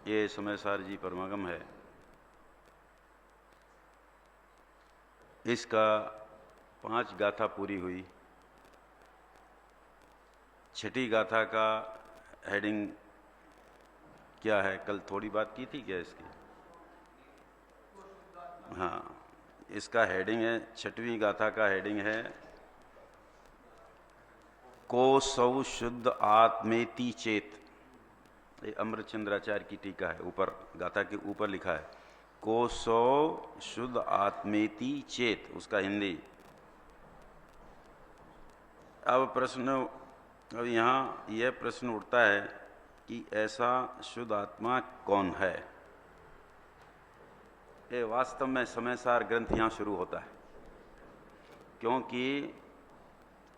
ये समयसार जी परमागम है। इसका 5 गाथा पूरी हुई। छठी गाथा का हेडिंग क्या है? कल थोड़ी बात की थी क्या इसकी? हाँ, इसका हेडिंग है, छठवीं गाथा का हेडिंग है को सौ शुद्ध आत्मेति चेत। ये अमृतचंद्राचार्य की टीका है, ऊपर गाथा के ऊपर लिखा है को सौ शुद्ध आत्मेति चेत, उसका हिंदी। अब यहाँ यह प्रश्न उठता है कि ऐसा शुद्ध आत्मा कौन है? ये वास्तव में समयसार ग्रंथ यहाँ शुरू होता है, क्योंकि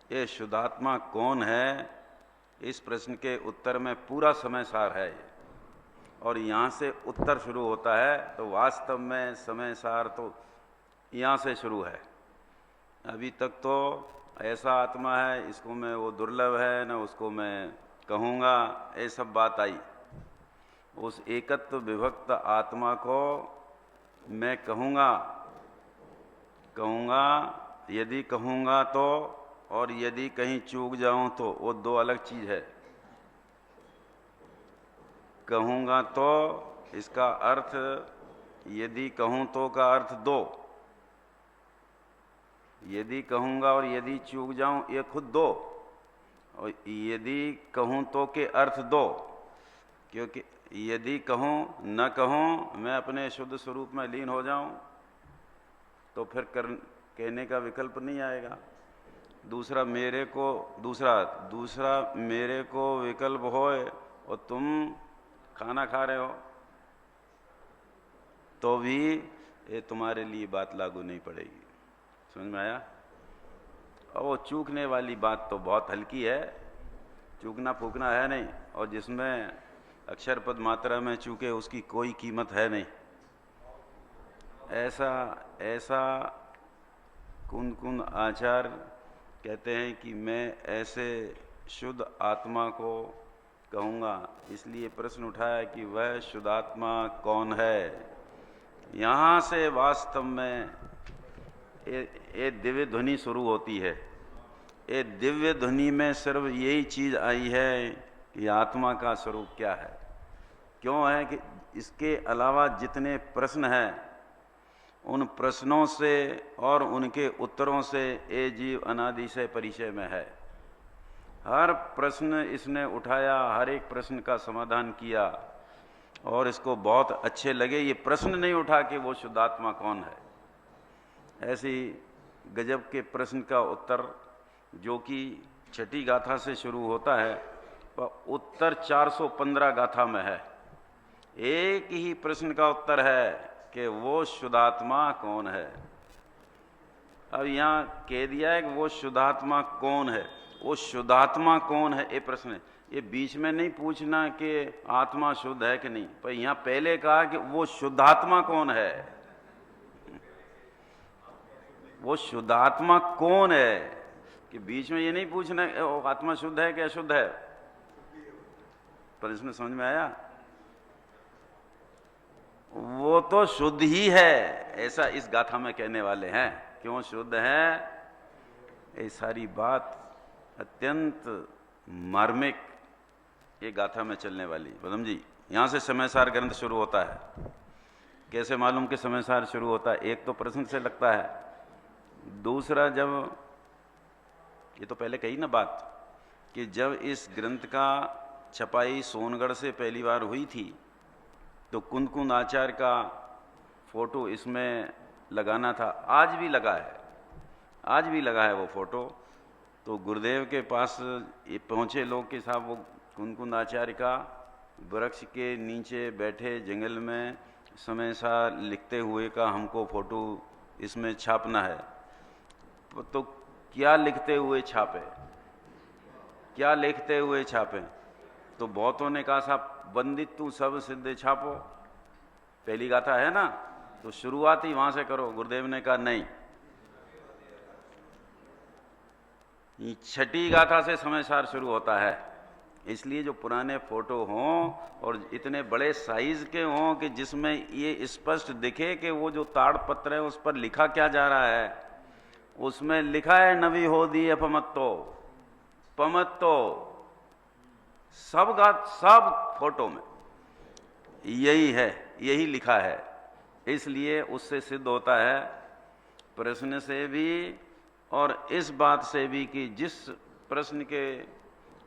ये शुद्धात्मा कौन है, इस प्रश्न के उत्तर में पूरा समयसार है और यहाँ से उत्तर शुरू होता है। तो वास्तव में समयसार तो यहाँ से शुरू है। अभी तक तो ऐसा आत्मा है, इसको मैं वो दुर्लभ है ना, उसको मैं कहूँगा, ये सब बात आई। उस एकत्व विभक्त आत्मा को मैं कहूँगा यदि कहूँगा तो, और यदि कहीं चूक जाऊं तो वो दो अलग चीज है। कहूँगा तो इसका अर्थ, यदि कहूँ तो का अर्थ दो। यदि कहूँगा और यदि चूक जाऊं ये खुद दो, और यदि कहूँ तो के अर्थ दो। क्योंकि यदि कहूँ न कहूँ, मैं अपने शुद्ध स्वरूप में लीन हो जाऊं तो फिर कहने का विकल्प नहीं आएगा। दूसरा मेरे को विकल्प होए और तुम खाना खा रहे हो तो भी ये तुम्हारे लिए बात लागू नहीं पड़ेगी। समझ में आया? और वो चूकने वाली बात तो बहुत हल्की है, चूकना फूकना है नहीं, और जिसमें अक्षर पद मात्रा में चूके उसकी कोई कीमत है नहीं। ऐसा कुन आचार्य कहते हैं कि मैं ऐसे शुद्ध आत्मा को कहूँगा। इसलिए प्रश्न उठाया कि वह शुद्ध आत्मा कौन है। यहाँ से वास्तव में ये दिव्य ध्वनि शुरू होती है। ये दिव्य ध्वनि में सिर्फ यही चीज़ आई है कि आत्मा का स्वरूप क्या है। क्यों है कि इसके अलावा जितने प्रश्न हैं, उन प्रश्नों से और उनके उत्तरों से ये जीव अनादि से परिचय में है। हर प्रश्न इसने उठाया, हर एक प्रश्न का समाधान किया, और इसको बहुत अच्छे लगे। ये प्रश्न नहीं उठा कि वो शुद्धात्मा कौन है। ऐसी गजब के प्रश्न का उत्तर जो कि छठी गाथा से शुरू होता है, वह उत्तर 415 गाथा में है। एक ही प्रश्न का उत्तर है कि वो शुद्धात्मा कौन है। अब यहाँ कह दिया है कि वो शुद्धात्मा कौन है। वो शुद्धात्मा कौन है, ये प्रश्न है। ये बीच में नहीं पूछना कि आत्मा शुद्ध है कि नहीं, पर यहाँ पहले कहा कि वो शुद्धात्मा कौन है। वो शुद्धात्मा कौन है, कि बीच में ये नहीं पूछना आत्मा शुद्ध है कि अशुद्ध है। प्रश्न समझ में आया? वो तो शुद्ध ही है, ऐसा इस गाथा में कहने वाले हैं। क्यों शुद्ध है? ये सारी बात अत्यंत मार्मिक ये गाथा में चलने वाली। पदम जी, यहाँ से समयसार ग्रंथ शुरू होता है। कैसे मालूम कि समयसार शुरू होता है? एक तो प्रश्न से लगता है, दूसरा जब, ये तो पहले कही ना बात, कि जब इस ग्रंथ का छपाई सोनगढ़ से पहली बार हुई थी तो कुन आचार्य का फोटो इसमें लगाना था। आज भी लगा है वो फोटो। तो गुरुदेव के पास ये पहुँचे लोग के साथ, वो कुन आचार्य का वृक्ष के नीचे बैठे जंगल में समयसार लिखते हुए का हमको फोटो इसमें छापना है। तो क्या लिखते हुए छापे? तो बहुतों ने कहा साहब वंदित तू सब सिद्धे छापो, पहली गाथा है ना, तो शुरुआत ही वहां से करो। गुरुदेव ने कहा नहीं, छठी गाथा से समयसार शुरू होता है। इसलिए जो पुराने फोटो हों और इतने बड़े साइज के हों कि जिसमें ये स्पष्ट दिखे कि वो जो ताड़पत्र है उस पर लिखा क्या जा रहा है, उसमें लिखा है नबी हो दिए पमत्तो पमत्तो, सब फोटो में यही है, यही लिखा है। इसलिए उससे सिद्ध होता है प्रश्न से भी और इस बात से भी कि जिस प्रश्न के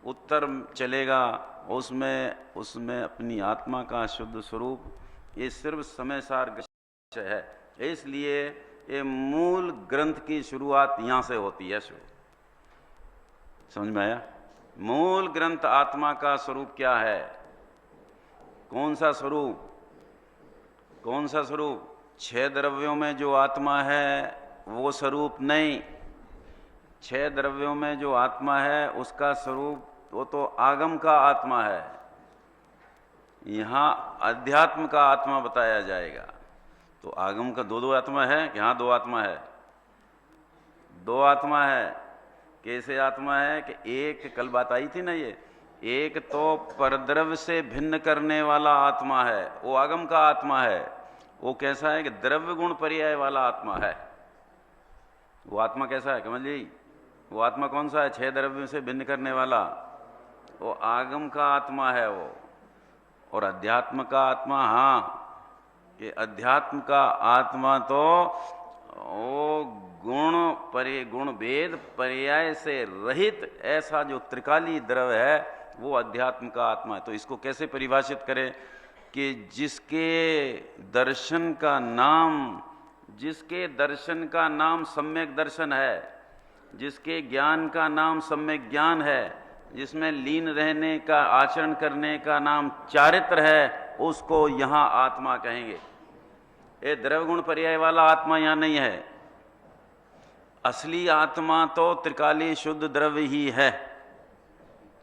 उत्तर चलेगा उसमें अपनी आत्मा का शुद्ध स्वरूप ये सिर्फ समय सार विषय है। इसलिए ये मूल ग्रंथ की शुरुआत यहां से होती है। समझ में आया? मूल ग्रंथ आत्मा का स्वरूप क्या है? कौन सा स्वरूप? कौन सा स्वरूप? 6 द्रव्यों में जो आत्मा है वो स्वरूप नहीं। 6 द्रव्यों में जो आत्मा है उसका स्वरूप वो तो आगम का आत्मा है। यहां अध्यात्म का आत्मा बताया जाएगा। तो आगम का दो आत्मा है कि हाँ 2 आत्मा है? 2 आत्मा है। कैसे आत्मा है कि एक, कल बात आई थी ना, ये एक तो परद्रव्य से भिन्न करने वाला आत्मा है, वो आगम का आत्मा है। वो कैसा है कि द्रव्य गुण पर्याय वाला आत्मा है। वो आत्मा कैसा है कमल जी? वो आत्मा कौन सा है? 6 द्रव्यों से भिन्न करने वाला, वो आगम का आत्मा है वो। और अध्यात्म का आत्मा, हाँ, ये अध्यात्म का आत्मा तो वो गुण भेद पर्याय से रहित ऐसा जो त्रिकाली द्रव्य है वो अध्यात्म का आत्मा है। तो इसको कैसे परिभाषित करें कि जिसके दर्शन का नाम सम्यक दर्शन है, जिसके ज्ञान का नाम सम्यक ज्ञान है, जिसमें लीन रहने का, आचरण करने का नाम चारित्र है, उसको यहां आत्मा कहेंगे। ये द्रव्य गुण पर्याय वाला आत्मा यहां नहीं है। असली आत्मा तो त्रिकाली शुद्ध द्रव्य ही है।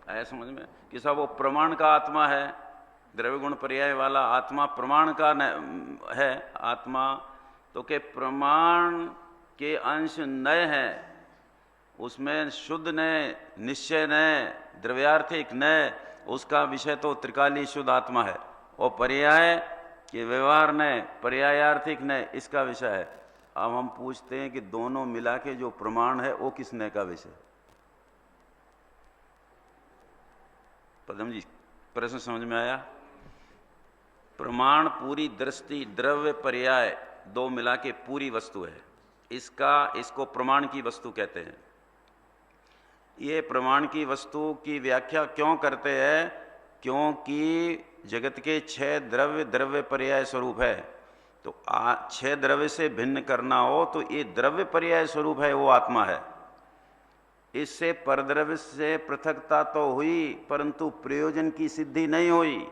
आया समझ में? कि साहब वो प्रमाण का आत्मा है। द्रव्य गुण पर्याय वाला आत्मा प्रमाण का है आत्मा, तो के प्रमाण के अंश नय है, उसमें शुद्ध नय, निश्चय नय, द्रव्यार्थिक नय, उसका विषय तो त्रिकाली शुद्ध आत्मा है। और पर्याय के व्यवहार नय, पर्यायार्थिक नय, इसका विषय है। अब हम पूछते हैं कि दोनों मिला के जो प्रमाण है वो किस नय का विषय? पदम जी प्रश्न समझ में आया? प्रमाण पूरी दृष्टि, द्रव्य पर्याय दो मिला के पूरी वस्तु है। इसको प्रमाण की वस्तु कहते हैं। ये प्रमाण की वस्तु की व्याख्या क्यों करते हैं? क्योंकि जगत के 6 द्रव्य पर्याय स्वरूप है। तो 6 द्रव्य से भिन्न करना हो तो ये द्रव्य पर्याय स्वरूप है, वो आत्मा है। इससे परद्रव्य से पृथकता तो हुई परंतु प्रयोजन की सिद्धि नहीं हुई।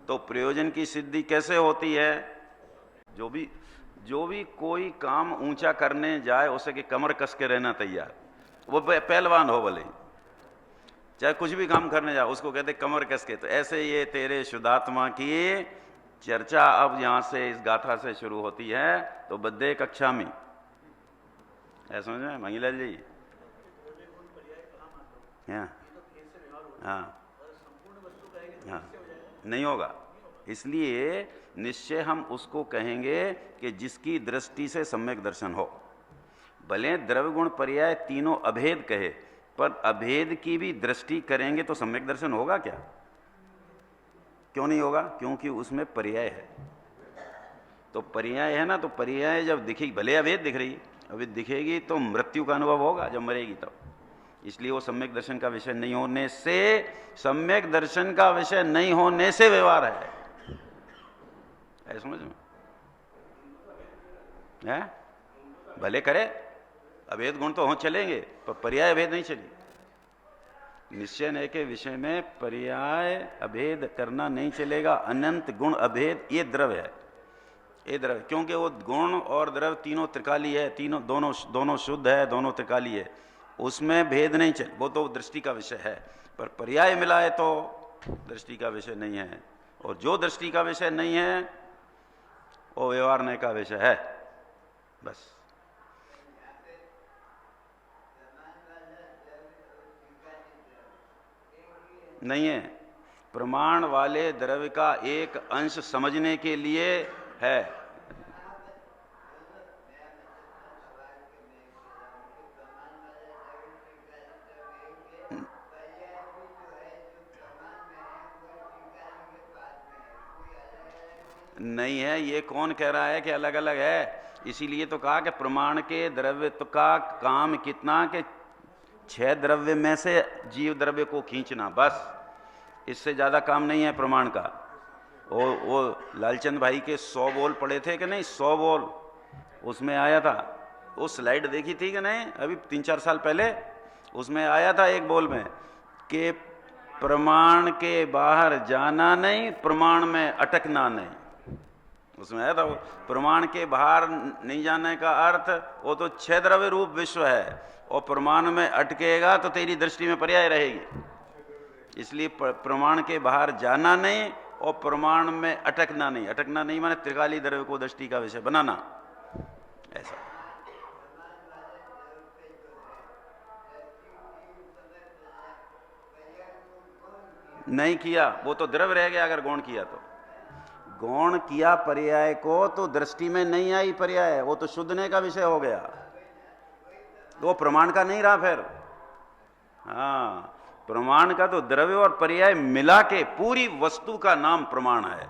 तो प्रयोजन की सिद्धि कैसे होती है? जो भी कोई काम ऊंचा करने जाए उसे कि कमर कस के रहना तैयार, वो पहलवान हो भले, चाहे कुछ भी काम करने जाए उसको कहते कमर कस के। तो ऐसे ये तेरे शुद्धात्मा की चर्चा अब यहां से इस गाथा से शुरू होती है। तो बद्दे कक्षा में ऐसा समझ में मंगीलाल जी? हाँ, नहीं होगा। इसलिए निश्चय हम उसको कहेंगे कि जिसकी दृष्टि से सम्यक दर्शन हो। भले द्रव्य गुण पर्याय तीनों अभेद कहे, पर अभेद की भी दृष्टि करेंगे तो सम्यक दर्शन होगा क्या? क्यों नहीं होगा? क्योंकि उसमें पर्याय है। तो पर्याय है ना, तो पर्याय जब दिखेगी, भले अभेद दिख रही, अभी दिखेगी तो मृत्यु का अनुभव होगा जब मरेगी तब। इसलिए वो सम्यक दर्शन का विषय नहीं होने से, सम्यक दर्शन का विषय नहीं होने से व्यवहार है। ऐसा समझ में है? भले करे, अभेद गुण तो हो चलेंगे पर पर्याय अभेद नहीं चलेगी। निश्चय नय के विषय में पर्याय अभेद करना नहीं चलेगा। अनंत गुण अभेद ये द्रव्य है, ये द्रव्य, क्योंकि वो गुण और द्रव्य तीनों त्रिकाली है, तीनों दोनों शुद्ध है, दोनों त्रिकाली है, उसमें भेद नहीं चले। वो तो दृष्टि का विषय है, पर पर्याय मिला है तो दृष्टि का विषय नहीं है। और जो दृष्टि का विषय नहीं है वो व्यवहार नय का विषय है। बस नहीं है। प्रमाण वाले द्रव्य का एक अंश समझने के लिए है। नहीं है, ये कौन कह रहा है कि अलग अलग है? इसीलिए तो कहा कि प्रमाण के द्रव्य का काम कितना कि 6 द्रव्य में से जीव द्रव्य को खींचना, बस। इससे ज्यादा काम नहीं है प्रमाण का। वो लालचंद भाई के 100 बोल पड़े थे कि नहीं, 100 बोल उसमें आया था। वो स्लाइड देखी थी कि नहीं अभी 3-4 साल पहले? उसमें आया था एक बोल में कि प्रमाण के बाहर जाना नहीं, प्रमाण में अटकना नहीं। उसमें आया था वो प्रमाण के बाहर नहीं जाने का अर्थ वो तो 6 द्रव्य रूप विश्व है, और प्रमाण में अटकेगा तो तेरी दृष्टि में पर्याय रहेगी। इसलिए प्रमाण के बाहर जाना नहीं और प्रमाण में अटकना नहीं। अटकना नहीं माने त्रिकाली द्रव्य को दृष्टि का विषय बनाना, ऐसा। नहीं किया वो तो द्रव्य रह गया। अगर गौण किया तो गौण किया पर्याय को तो दृष्टि में नहीं आई पर्याय, वो तो शुद्धने का विषय हो गया, तो वो प्रमाण का नहीं रहा फिर। हाँ, प्रमाण का तो द्रव्य और पर्याय मिला के पूरी वस्तु का नाम प्रमाण है।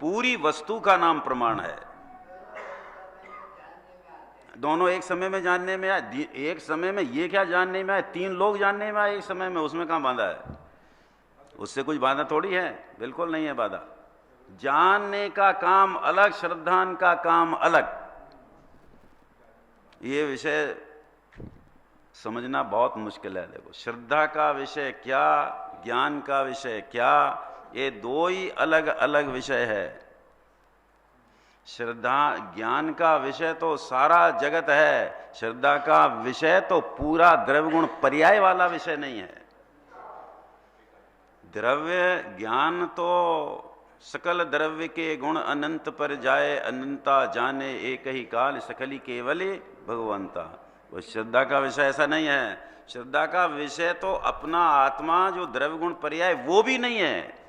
पूरी वस्तु का नाम प्रमाण है। दोनों एक समय में जानने में आए। एक समय में ये क्या जानने में आए? 3 लोग जानने में आए एक समय में, उसमें कहां बाधा है? उससे कुछ बाधा थोड़ी है, बिल्कुल नहीं है बाधा। जानने का काम अलग, श्रद्धान का काम अलग। ये विषय समझना बहुत मुश्किल है। देखो, श्रद्धा का विषय क्या, ज्ञान का विषय क्या, ये 2 ही अलग अलग विषय है। श्रद्धा ज्ञान का विषय तो सारा जगत है, श्रद्धा का विषय तो पूरा द्रव्य गुण पर्याय वाला विषय नहीं है। द्रव्य ज्ञान तो सकल द्रव्य के गुण अनंत पर जाए, अनंता जाने एक ही काल, सकली केवली भगवंता। वो श्रद्धा का विषय ऐसा नहीं है। श्रद्धा का विषय तो अपना आत्मा जो द्रव्य गुण पर्याय वो भी नहीं है।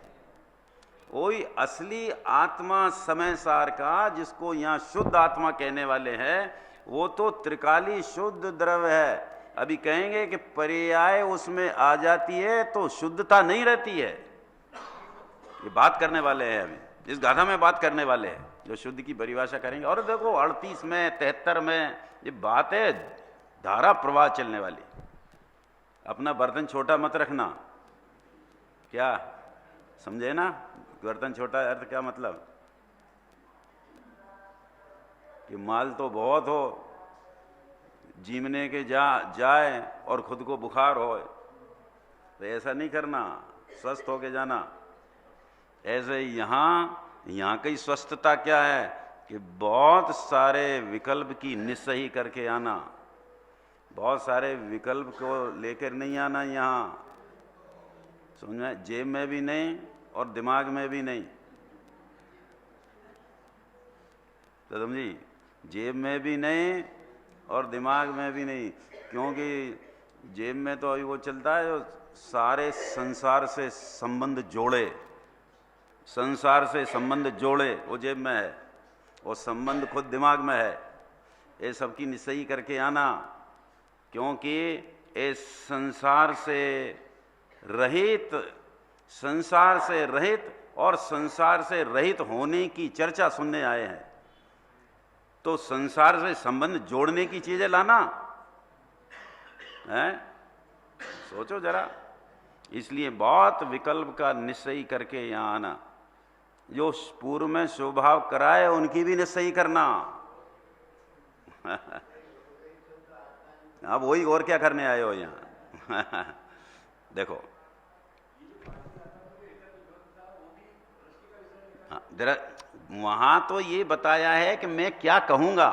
वही असली आत्मा समय सार का, जिसको यहाँ शुद्ध आत्मा कहने वाले हैं, वो तो त्रिकाली शुद्ध द्रव्य है। अभी कहेंगे कि पर्याय उसमें आ जाती है तो शुद्धता नहीं रहती है। ये बात करने वाले हैं, अभी इस गाथा में बात करने वाले हैं जो शुद्ध की परिभाषा करेंगे। और देखो 38 में 73 में ये बात है धारा प्रवाह चलने वाली। अपना बर्तन छोटा मत रखना, क्या समझे ना? बर्तन छोटा अर्थ क्या मतलब? कि माल तो बहुत हो, जीमने के जाए और खुद को बुखार हो, तो ऐसा नहीं करना, स्वस्थ होके जाना। ऐसे यहाँ की स्वस्थता क्या है कि बहुत सारे विकल्प की निस्सही करके आना। बहुत सारे विकल्प को लेकर नहीं आना यहाँ, समझ में? जेब में भी नहीं और दिमाग में भी नहीं, तो समझी? जेब में भी नहीं और दिमाग में भी नहीं। क्योंकि जेब में तो अभी वो चलता है जो सारे संसार से संबंध जोड़े, संसार से संबंध जोड़े, वो जेब में है, और संबंध खुद दिमाग में है। ये सबकी निश्चयी करके आना, क्योंकि इस संसार से रहित, संसार से रहित और संसार से रहित होने की चर्चा सुनने आए हैं। तो संसार से संबंध जोड़ने की चीजें लाना है, सोचो जरा। इसलिए बहुत विकल्प का निश्चय करके यहाँ आना। जो पूर्व में स्वभाव कराए उनकी भी निश्चय करना। अब वही और क्या करने आए हो यहाँ? देखो, वहां तो ये बताया है कि मैं क्या कहूंगा।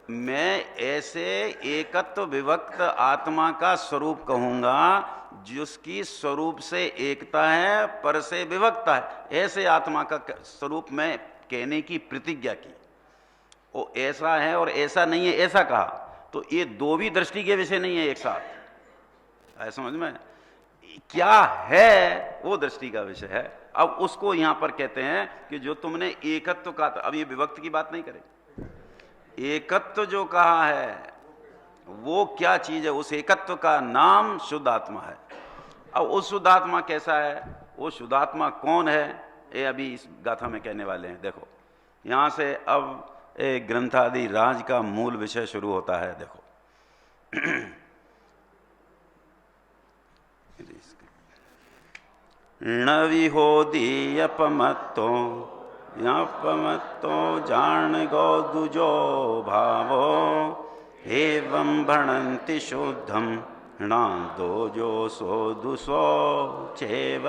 मैं ऐसे एकत्व विभक्त आत्मा का स्वरूप कहूंगा जिसकी स्वरूप से एकता है, पर से विभक्ता है। ऐसे आत्मा का स्वरूप में कहने की प्रतिज्ञा की। वो ऐसा है और ऐसा नहीं है ऐसा कहा, तो ये 2 भी दृष्टि के विषय नहीं है एक साथ। है समझ में? क्या है वो दृष्टि का विषय है। अब उसको यहां पर कहते हैं कि जो तुमने एकत्व का, अब ये विभक्ति की बात नहीं करें, एकत्व जो कहा है वो क्या चीज है, उस एकत्व का नाम शुद्ध आत्मा है। अब वो शुद्ध आत्मा कैसा है, वो शुद्ध आत्मा कौन है, ये अभी इस गाथा में कहने वाले हैं। देखो यहां से अब ग्रंथादि राज का मूल विषय शुरू होता है। देखो णविहोदी अपमत्तो अपमत्तो जान गो दुजो भावो एवं भणन्ति शुद्धम णा दोजो सो दुसो चेव।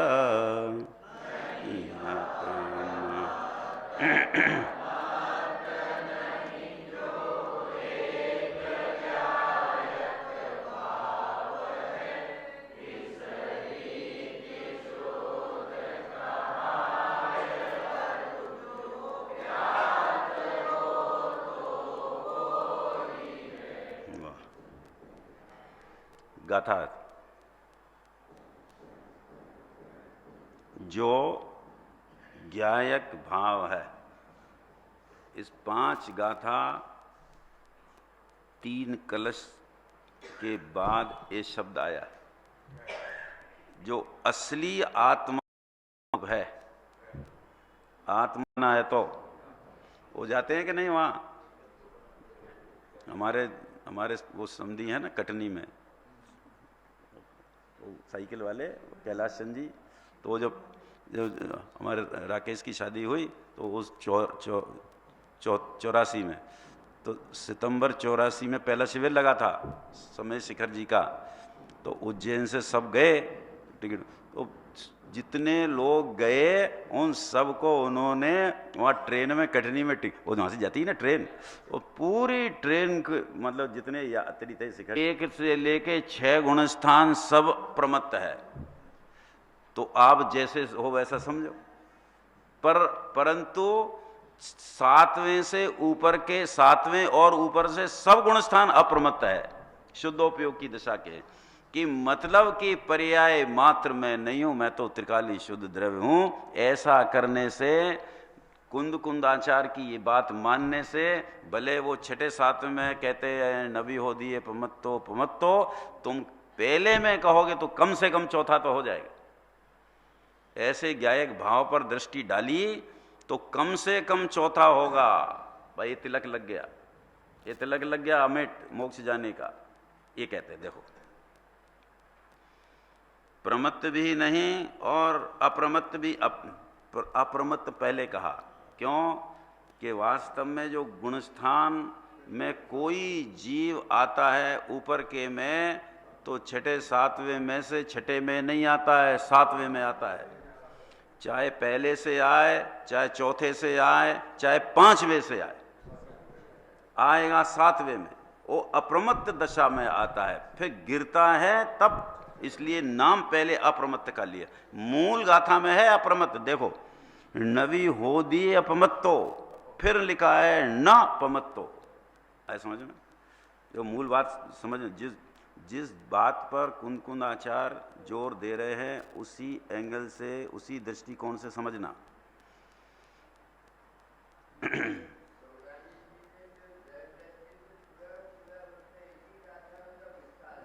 गाथा जो ज्ञायक भाव है, इस 5 गाथा 3 कलश के बाद ये शब्द आया। जो असली आत्मा है, आत्मा है तो वो जाते हैं कि नहीं वहां। हमारे वो समधी है ना कटनी में, साइकिल वाले कैलाश चंद जी, तो वो जब हमारे राकेश की शादी हुई तो उस 84 में, तो सितंबर 84 में पहला शिविर लगा था समय शिखर जी का, तो उज्जैन से सब गए टिकट, तो जितने लोग गए उन सबको उन्होंने वहाँ ट्रेन में कटनी में वो वहाँ से जाती है ना ट्रेन, वो पूरी ट्रेन मतलब जितने यात्री थे शिखर 1 से लेके 6 गुणस्थान सब प्रमत्त है। तो आप जैसे हो वैसा समझो, परंतु 7वें से ऊपर के 7वें और ऊपर से सब गुणस्थान अप्रमत्त है, शुद्धोपयोग की दशा के, कि मतलब कि पर्याय मात्र मैं नहीं हूं, मैं तो त्रिकाली शुद्ध द्रव्य हूं। ऐसा करने से कुंदाचार की ये बात मानने से, भले वो 6-7 में कहते हैं नबी हो दिए पमत्तो पमत्तो, तुम पहले में कहोगे तो कम से कम चौथा तो हो जाएगा। ऐसे ज्ञायक भाव पर दृष्टि डाली तो कम से कम चौथा होगा। भाई ये तिलक लग गया, ये तिलक लग गया अमिट मोक्ष जाने का, ये कहते हैं। देखो प्रमत्त भी नहीं और अप्रमत्त भी, अप्रमत्त पहले कहा, क्यों कि वास्तव में जो गुणस्थान में कोई जीव आता है ऊपर के में, तो 6-7वें में से 6 में नहीं आता है, 7वें में आता है। चाहे पहले से आए, चाहे चौथे से आए, चाहे 5वें से आए, आएगा 7वें में। वो अप्रमत्त दशा में आता है, फिर गिरता है तब, इसलिए नाम पहले अप्रमत्त का लिया। मूल गाथा में है अप्रमत्त। देखो नवी हो दिए अपमत्तो, फिर लिखा है न पमत्तो। ऐसा समझ में, जो मूल बात समझ में, जिस बात पर कुंदाचार्य जोर दे रहे हैं उसी एंगल से, उसी दृष्टिकोण से समझना।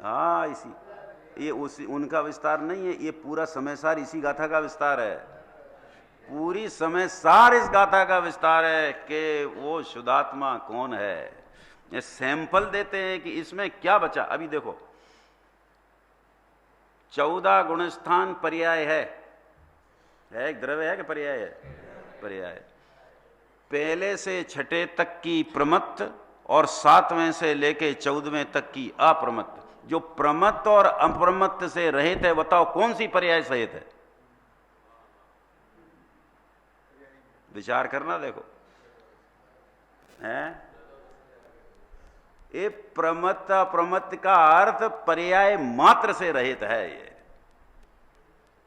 हाँ, इसी ये उसी उनका विस्तार नहीं है, ये पूरा समय सार इसी गाथा का विस्तार है। पूरी समय सार इस गाथा का विस्तार है कि वो शुद्धात्मा कौन है। ये सैंपल देते हैं कि इसमें क्या बचा। अभी देखो 14 गुणस्थान पर्याय है, एक द्रव्य है कि पर्याय है, पर्याय। पहले से 6 तक की प्रमत्त और 7वें से लेके 14वें तक की अप्रमत्त। जो प्रमत्त और अप्रमत्त से रहित है, बताओ कौन सी पर्याय सहित है? विचार करना। देखो है ये प्रमत्त अप्रमत्त का अर्थ पर्याय मात्र से रहित है। ये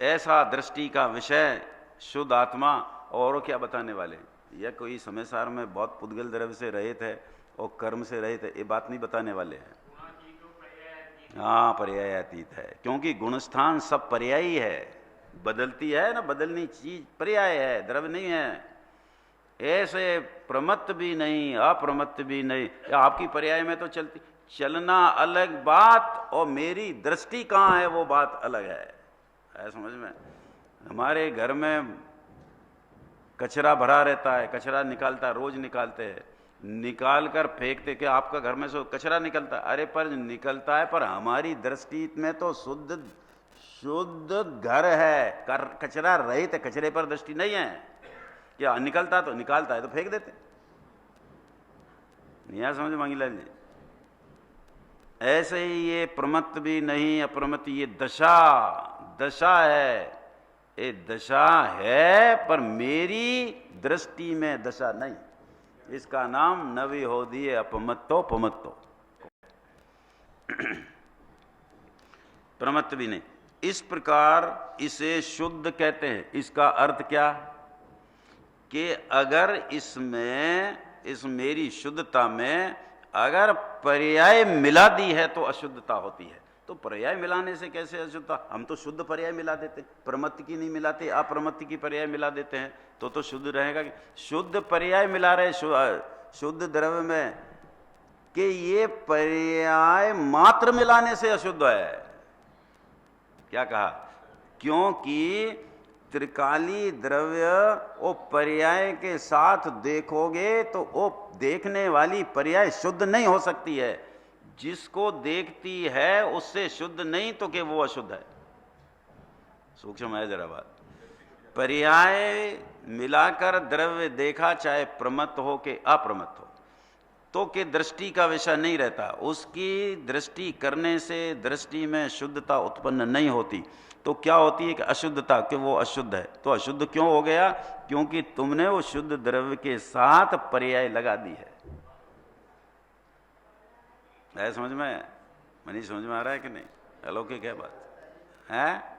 ऐसा दृष्टि का विषय शुद्ध आत्मा। और क्या बताने वाले, यह कोई समय सार में बहुत पुद्गल द्रव्य से रहित है और कर्म से रहित है, ये बात नहीं बताने वाले हैं। हाँ, पर्यायातीत है, क्योंकि गुणस्थान सब पर्यायी है, बदलती है ना, बदलनी चीज पर्याय है, द्रव्य नहीं है। ऐसे प्रमत्त भी नहीं, अप्रमत्त भी नहीं, आपकी पर्याय में तो चलती, चलना अलग बात और मेरी दृष्टि कहाँ है वो बात अलग है समझ में। हमारे घर में कचरा भरा रहता है, कचरा निकालता, रोज निकालते हैं, निकाल कर फेंकते, कि आपका घर में से कचरा निकलता है, अरे पर निकलता है, पर हमारी दृष्टि में तो शुद्ध शुद्ध घर है, कचरा रहित है, कचरे पर दृष्टि नहीं है। क्या निकलता तो निकालता है तो फेंक देते, नहीं आ समझ मांगीलाल जी। ऐसे ही ये प्रमत्त भी नहीं, अप्रमत्त, ये दशा दशा है, ये दशा है, पर मेरी दृष्टि में दशा नहीं, इसका नाम नवी हो दिए अपमत्तो पमत्तो। प्रमत्त भी नहीं। इस प्रकार इसे शुद्ध कहते हैं। इसका अर्थ क्या कि अगर इसमें, इस मेरी शुद्धता में अगर पर्याय मिला दी है तो अशुद्धता होती है। तो पर्याय मिलाने से कैसे अशुद्धता? हम तो शुद्ध पर्याय मिला देते, प्रमत्त की नहीं मिलाते, अप्रमत्त की पर्याय मिला देते हैं, तो शुद्ध रहेगा कि शुद्ध पर्याय मिला रहे शुद्ध द्रव्य में, कि ये पर्याय मात्र मिलाने से अशुद्ध है। क्या कहा? क्योंकि त्रिकाली द्रव्य वो पर्याय के साथ देखोगे तो वो देखने वाली पर्याय शुद्ध नहीं हो सकती है, जिसको देखती है उससे शुद्ध नहीं तो कि वो अशुद्ध है। सूक्ष्म है जरा बात। पर्याय मिलाकर द्रव्य देखा, चाहे प्रमत्त हो कि अप्रमत्त हो, तो कि दृष्टि का विषय नहीं रहता, उसकी दृष्टि करने से दृष्टि में शुद्धता उत्पन्न नहीं होती। तो क्या होती है कि अशुद्धता, कि वो अशुद्ध है। तो अशुद्ध क्यों हो गया? क्योंकि तुमने वो शुद्ध द्रव्य के साथ पर्याय लगा दी है। समझ में? मनी समझ में आ रहा है कि नहीं? अलौकिक है बात है।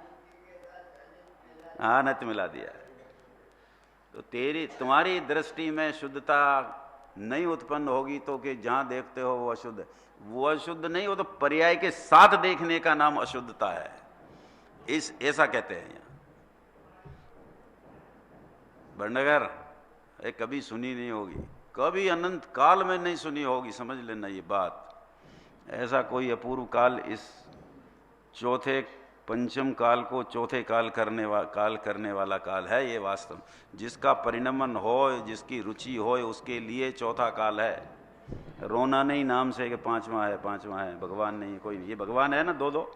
हाँ, नत मिला दिया। तो तुम्हारी दृष्टि में शुद्धता नहीं उत्पन्न होगी, तो कि जहां देखते हो वो अशुद्ध है। वो अशुद्ध नहीं, वो तो पर्याय के साथ देखने का नाम अशुद्धता है। ऐसा कहते हैं यहाँ भंडगर। कभी सुनी नहीं होगी, कभी अनंत काल में नहीं सुनी होगी, समझ लेना ये बात। ऐसा कोई अपूर्व काल, इस चौथे पंचम काल को चौथे काल करने वाला काल है ये वास्तव। जिसका परिणमन हो, जिसकी रुचि हो, उसके लिए चौथा काल है। रोना नहीं नाम से कि पांचवा है, भगवान नहीं, कोई नहीं। ये भगवान है ना, दो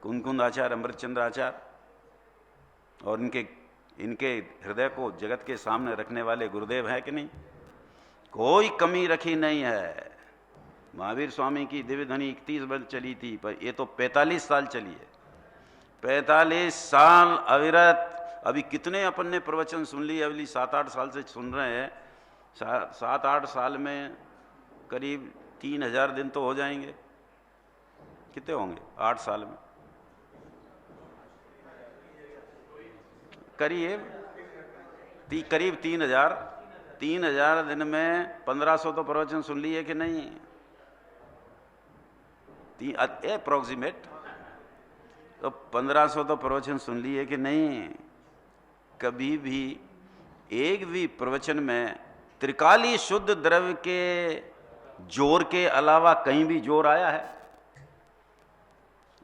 कुंद आचार्य, अमृतचंद्र आचार्य, और इनके हृदय को जगत के सामने रखने वाले गुरुदेव है कि नहीं? कोई कमी रखी नहीं है। महावीर स्वामी की दिव्य ध्वनि 31 वर्ष चली थी, पर ये तो 45 साल चली है। 45 साल अविरत। अभी कितने अपन ने प्रवचन सुन लिए, अगली 7-8 साल से सुन रहे हैं। 7-8 साल में करीब 3000 दिन तो हो जाएंगे। कितने होंगे 8 साल में? करीब 3000 दिन में 1500 तो प्रवचन सुन लिए कि नहीं? अप्रोक्सीमेट तो 1500 तो प्रवचन सुन लिए कि नहीं? कभी भी एक भी प्रवचन में त्रिकाली शुद्ध द्रव्य के जोर के अलावा कहीं भी जोर आया है?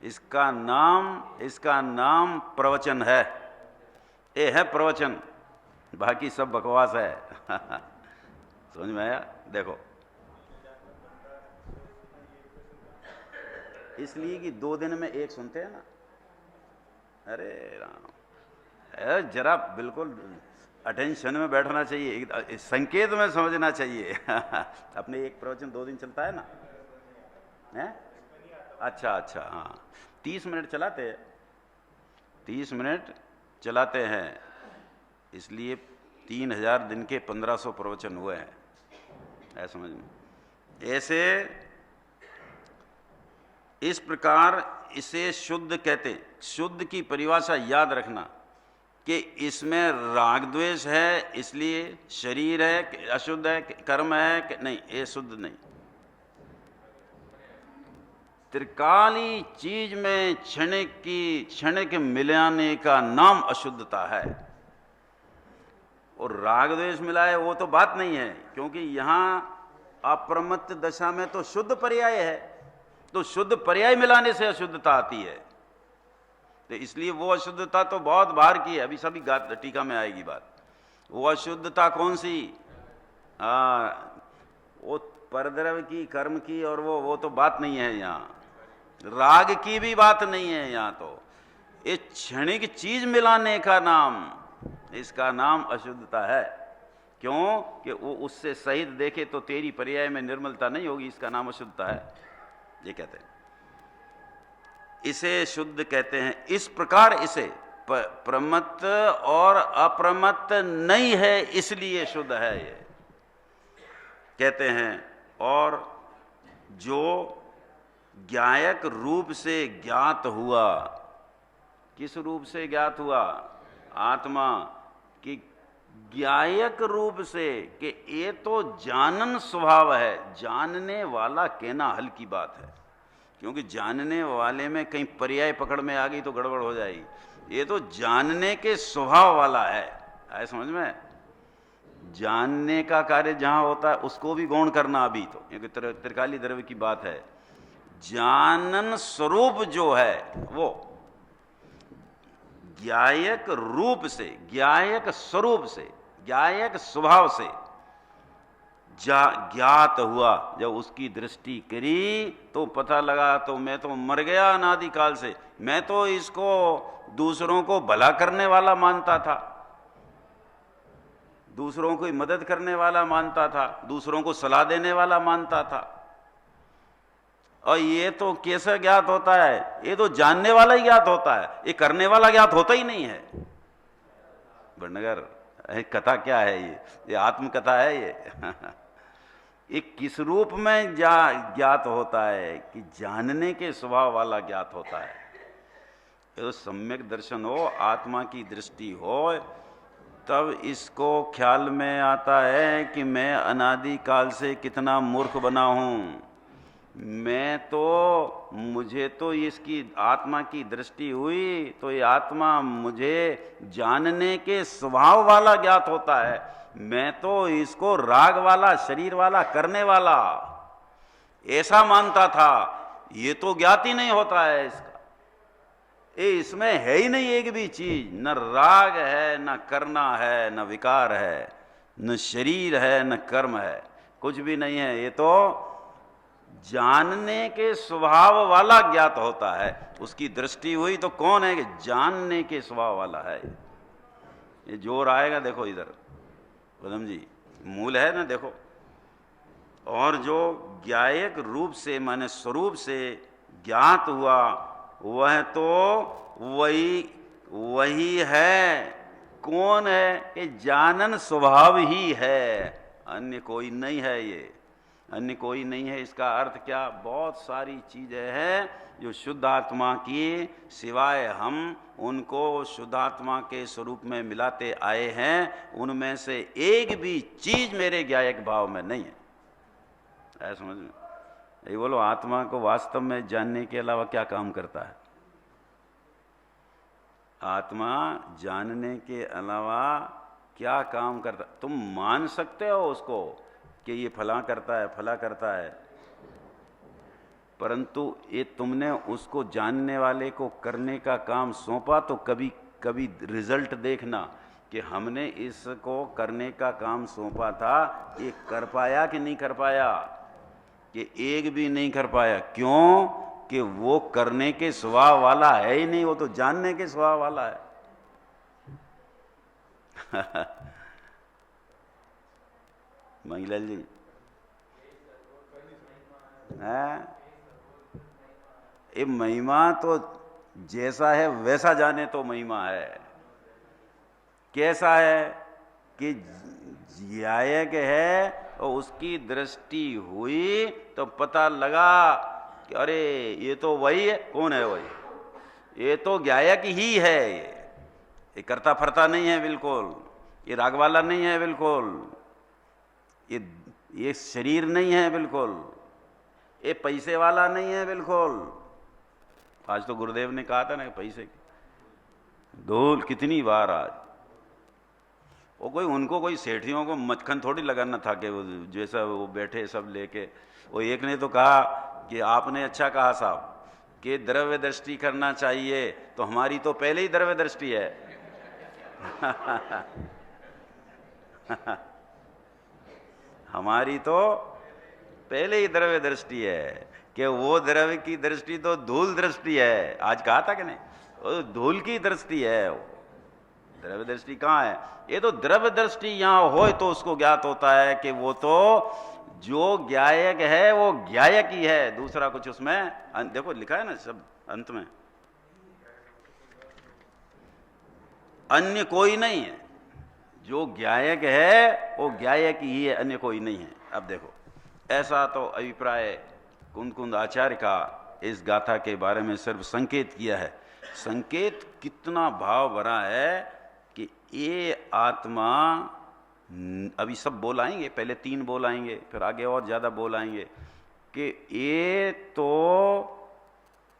इसका नाम प्रवचन है। ये है प्रवचन, बाकी सब बकवास है। समझ में आया? देखो, इसलिए कि 2 दिन में एक सुनते हैं ना। अरे राम, जरा बिल्कुल अटेंशन में बैठना चाहिए, संकेत में समझना चाहिए। अपने एक प्रवचन 2 दिन चलता है ना, है? अच्छा, हाँ, 30 मिनट चलाते हैं, 30 मिनट चलाते हैं, इसलिए 3000 दिन के 1500 प्रवचन हुए हैं। ऐसा समझ में। ऐसे इस प्रकार इसे शुद्ध कहते। शुद्ध की परिभाषा याद रखना कि इसमें राग द्वेष है, इसलिए शरीर है, अशुद्ध है, कर्म है कि नहीं, ये शुद्ध नहीं। त्रिकाली चीज में क्षणिक मिलाने का नाम अशुद्धता है। और राग द्वेष मिलाए वो तो बात नहीं है, क्योंकि यहां अप्रमत्त दशा में तो शुद्ध पर्याय है, तो शुद्ध पर्याय मिलाने से अशुद्धता आती है। तो इसलिए वो अशुद्धता तो बहुत बाहर की है, अभी सभी टीका में आएगी बात। वो अशुद्धता कौन सी? वो परद्रव्य की, कर्म की, और वो तो बात नहीं है यहाँ। राग की भी बात नहीं है यहाँ। तो ये क्षणिक चीज मिलाने का नाम, इसका नाम अशुद्धता है। क्यों? कि वो उससे सहित देखे तो तेरी पर्याय में निर्मलता नहीं होगी, इसका नाम अशुद्धता है, ये कहते हैं। इसे शुद्ध कहते हैं। इस प्रकार इसे प्रमत्त और अप्रमत्त नहीं है, इसलिए शुद्ध है ये कहते हैं। और जो ज्ञायक रूप से ज्ञात हुआ, किस रूप से ज्ञात हुआ? आत्मा की ज्ञायक रूप से, कि ये तो जानन स्वभाव है। जानने वाला कहना हल्की बात है, क्योंकि जानने वाले में कहीं पर्याय पकड़ में आ गई तो गड़बड़ हो जाएगी। ये तो जानने के स्वभाव वाला है, आए समझ में? जानने का कार्य जहां होता है उसको भी गौण करना अभी तो, क्योंकि त्रिकाली द्रव्य की बात है। जानन स्वरूप जो है वो ज्ञायक रूप से, ज्ञायक स्वरूप से, ज्ञायक स्वभाव से ज्ञात हुआ। जब उसकी दृष्टि करी तो पता लगा, तो मैं तो मर गया अनादिकाल से, मैं तो इसको दूसरों को भला करने वाला मानता था, दूसरों को मदद करने वाला मानता था, दूसरों को सलाह देने वाला मानता था। और ये तो कैसे ज्ञात होता है? ये तो जानने वाला ही ज्ञात होता है, ये करने वाला ज्ञात होता ही नहीं है। भटनगर कथा क्या है? ये आत्मकथा है ये किस रूप में ज्ञात होता है? कि जानने के स्वभाव वाला ज्ञात होता है। तो सम्यक दर्शन हो, आत्मा की दृष्टि हो, तब इसको ख्याल में आता है कि मैं अनादिकाल से कितना मूर्ख बना हूं। मैं तो, मुझे तो इसकी आत्मा की दृष्टि हुई तो ये आत्मा मुझे जानने के स्वभाव वाला ज्ञात होता है। मैं तो इसको राग वाला, शरीर वाला, करने वाला ऐसा मानता था। ये तो ज्ञात ही नहीं होता है इसका। इसमें है ही नहीं एक भी चीज, न राग है, न करना है, न विकार है, न शरीर है, न कर्म है, कुछ भी नहीं है। ये तो जानने के स्वभाव वाला ज्ञात होता है। उसकी दृष्टि हुई तो कौन है? कि जानने के स्वभाव वाला है। ये जोर आएगा, देखो इधर पदम जी, मूल है ना, देखो। और जो ज्ञायक रूप से, माने स्वरूप से ज्ञात हुआ, वह तो वही है। कौन है? कि जानन स्वभाव ही है, अन्य कोई नहीं है। ये अन्य कोई नहीं है, इसका अर्थ क्या? बहुत सारी चीजें हैं जो शुद्ध आत्मा की, सिवाय हम उनको शुद्ध आत्मा के स्वरूप में मिलाते आए हैं, उनमें से एक भी चीज मेरे ज्ञायक भाव में नहीं है। ऐसा समझ में? ये बोलो, आत्मा को वास्तव में जानने के अलावा क्या काम करता है? आत्मा जानने के अलावा क्या काम करता? तुम मान सकते हो उसको कि ये फला करता है, फला करता है, परंतु ये तुमने उसको जानने वाले को करने का काम सौंपा तो कभी कभी रिजल्ट देखना कि हमने इसको करने का काम सौंपा था, ये कर पाया कि नहीं कर पाया? कि एक भी नहीं कर पाया। क्यों? कि वो करने के स्वभाव वाला है ही नहीं, वो तो जानने के स्वभाव वाला है। महिलाल जी है, ये महिमा तो जैसा है वैसा जाने तो महिमा है। कैसा है? कि ज्ञायक है और उसकी दृष्टि हुई तो पता लगा कि अरे ये तो वही है। कौन है वही? ये तो ज्ञायक ही है। ये करता फरता नहीं है बिल्कुल, ये राग वाला नहीं है बिल्कुल, ये शरीर नहीं है बिल्कुल, ये पैसे वाला नहीं है बिल्कुल। आज तो गुरुदेव ने कहा था ना पैसे की धूल कितनी बार आज। वो कोई उनको कोई सेठियों को मक्खन थोड़ी लगाना था कि वो जैसा वो बैठे सब लेके। वो एक ने तो कहा कि आपने अच्छा कहा साहब कि द्रव्य दृष्टि करना चाहिए, तो हमारी तो पहले ही द्रव्य दृष्टि है। हमारी तो पहले ही द्रव्य दृष्टि है कि वो द्रव्य की दृष्टि तो धूल दृष्टि है। आज कहा था कि नहीं, वो धूल की दृष्टि है, द्रव्य दृष्टि कहाँ है। ये तो द्रव्य दृष्टि यहां हो तो उसको ज्ञात होता है कि वो तो जो ज्ञायक है वो ज्ञायक ही है, दूसरा कुछ उसमें देखो लिखा है ना सब अंत में, अन्य कोई नहीं है। जो ज्ञायक है वो ज्ञायक ही है, अन्य कोई नहीं है। अब देखो ऐसा तो अभिप्राय कुंद आचार्य का इस गाथा के बारे में सिर्फ संकेत किया है। संकेत कितना भाव भरा है कि ये आत्मा, अभी सब बोल आएंगे, पहले 3 बोल आएंगे फिर आगे और ज्यादा बोल आएंगे कि ये तो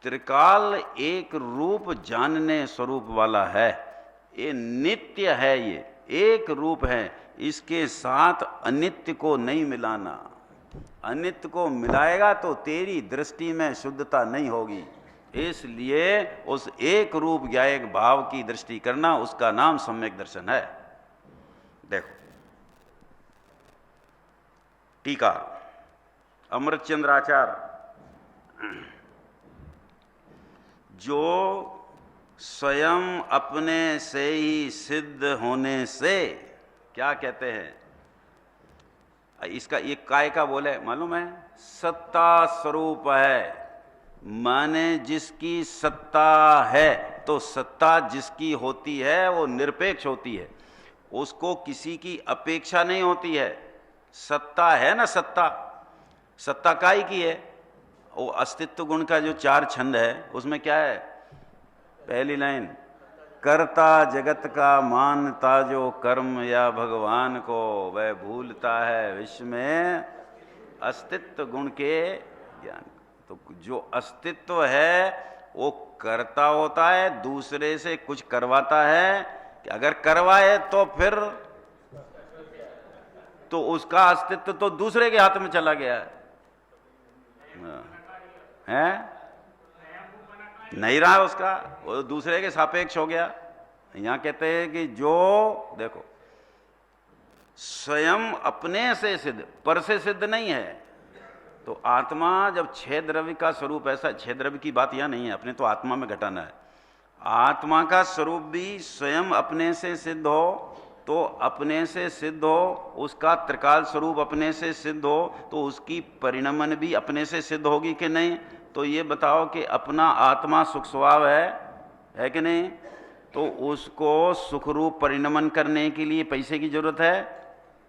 त्रिकाल एक रूप जानने स्वरूप वाला है, ये नित्य है, ये एक रूप है, इसके साथ अनित्य को नहीं मिलाना। अनित्य को मिलाएगा तो तेरी दृष्टि में शुद्धता नहीं होगी। इसलिए उस एक रूप ज्ञायक भाव की दृष्टि करना, उसका नाम सम्यक दर्शन है। देखो टीका अमृतचंद्र आचार्य, जो स्वयं अपने से ही सिद्ध होने से, क्या कहते हैं इसका, एक काय का बोले मालूम है, सत्ता स्वरूप है, माने जिसकी सत्ता है, तो सत्ता जिसकी होती है वो निरपेक्ष होती है, उसको किसी की अपेक्षा नहीं होती है। सत्ता है ना, सत्ता, सत्ता काय की है, वो अस्तित्व गुण का जो 4 छंद है उसमें क्या है, पहली लाइन, करता जगत का मानता जो कर्म या भगवान को, वह भूलता है विश्व में अस्तित्व गुण के ज्ञान। तो जो अस्तित्व है वो करता होता है, दूसरे से कुछ करवाता है कि अगर करवाए तो फिर तो उसका अस्तित्व तो दूसरे के हाथ में चला गया है, नहीं रहा उसका, वो दूसरे के सापेक्ष हो गया। यहां कहते हैं कि जो देखो स्वयं अपने से सिद्ध, पर से सिद्ध नहीं है। तो आत्मा जब 6 द्रव्य का स्वरूप, ऐसा 6 द्रव्य की बात यहां नहीं है, अपने तो आत्मा में घटाना है। आत्मा का स्वरूप भी स्वयं अपने से सिद्ध हो तो अपने से सिद्ध हो, उसका त्रिकाल स्वरूप अपने से सिद्ध हो तो उसकी परिणमन भी अपने से सिद्ध होगी कि नहीं। तो ये बताओ कि अपना आत्मा सुख स्वभाव है कि नहीं, तो उसको सुखरूप परिणमन करने के लिए पैसे की जरूरत है।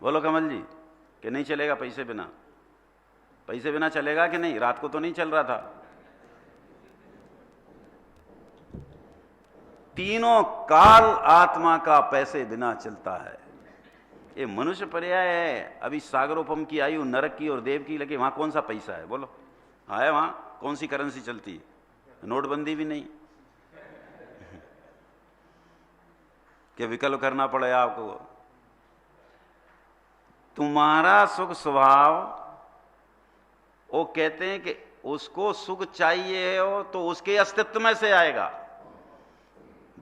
बोलो कमल जी, कि नहीं चलेगा पैसे बिना? पैसे बिना चलेगा कि नहीं? रात को तो नहीं चल रहा था। तीनों काल आत्मा का पैसे बिना चलता है। ये मनुष्य पर्याय है। अभी सागरोपम की आयु नरक की और देव की लगे, वहां कौन सा पैसा है? बोलो है वहां कौन सी करेंसी चलती है? नोटबंदी भी नहीं कि विकल्प करना पड़े आपको। तुम्हारा सुख स्वभाव, वो कहते हैं कि उसको सुख चाहिए हो तो उसके अस्तित्व में से आएगा,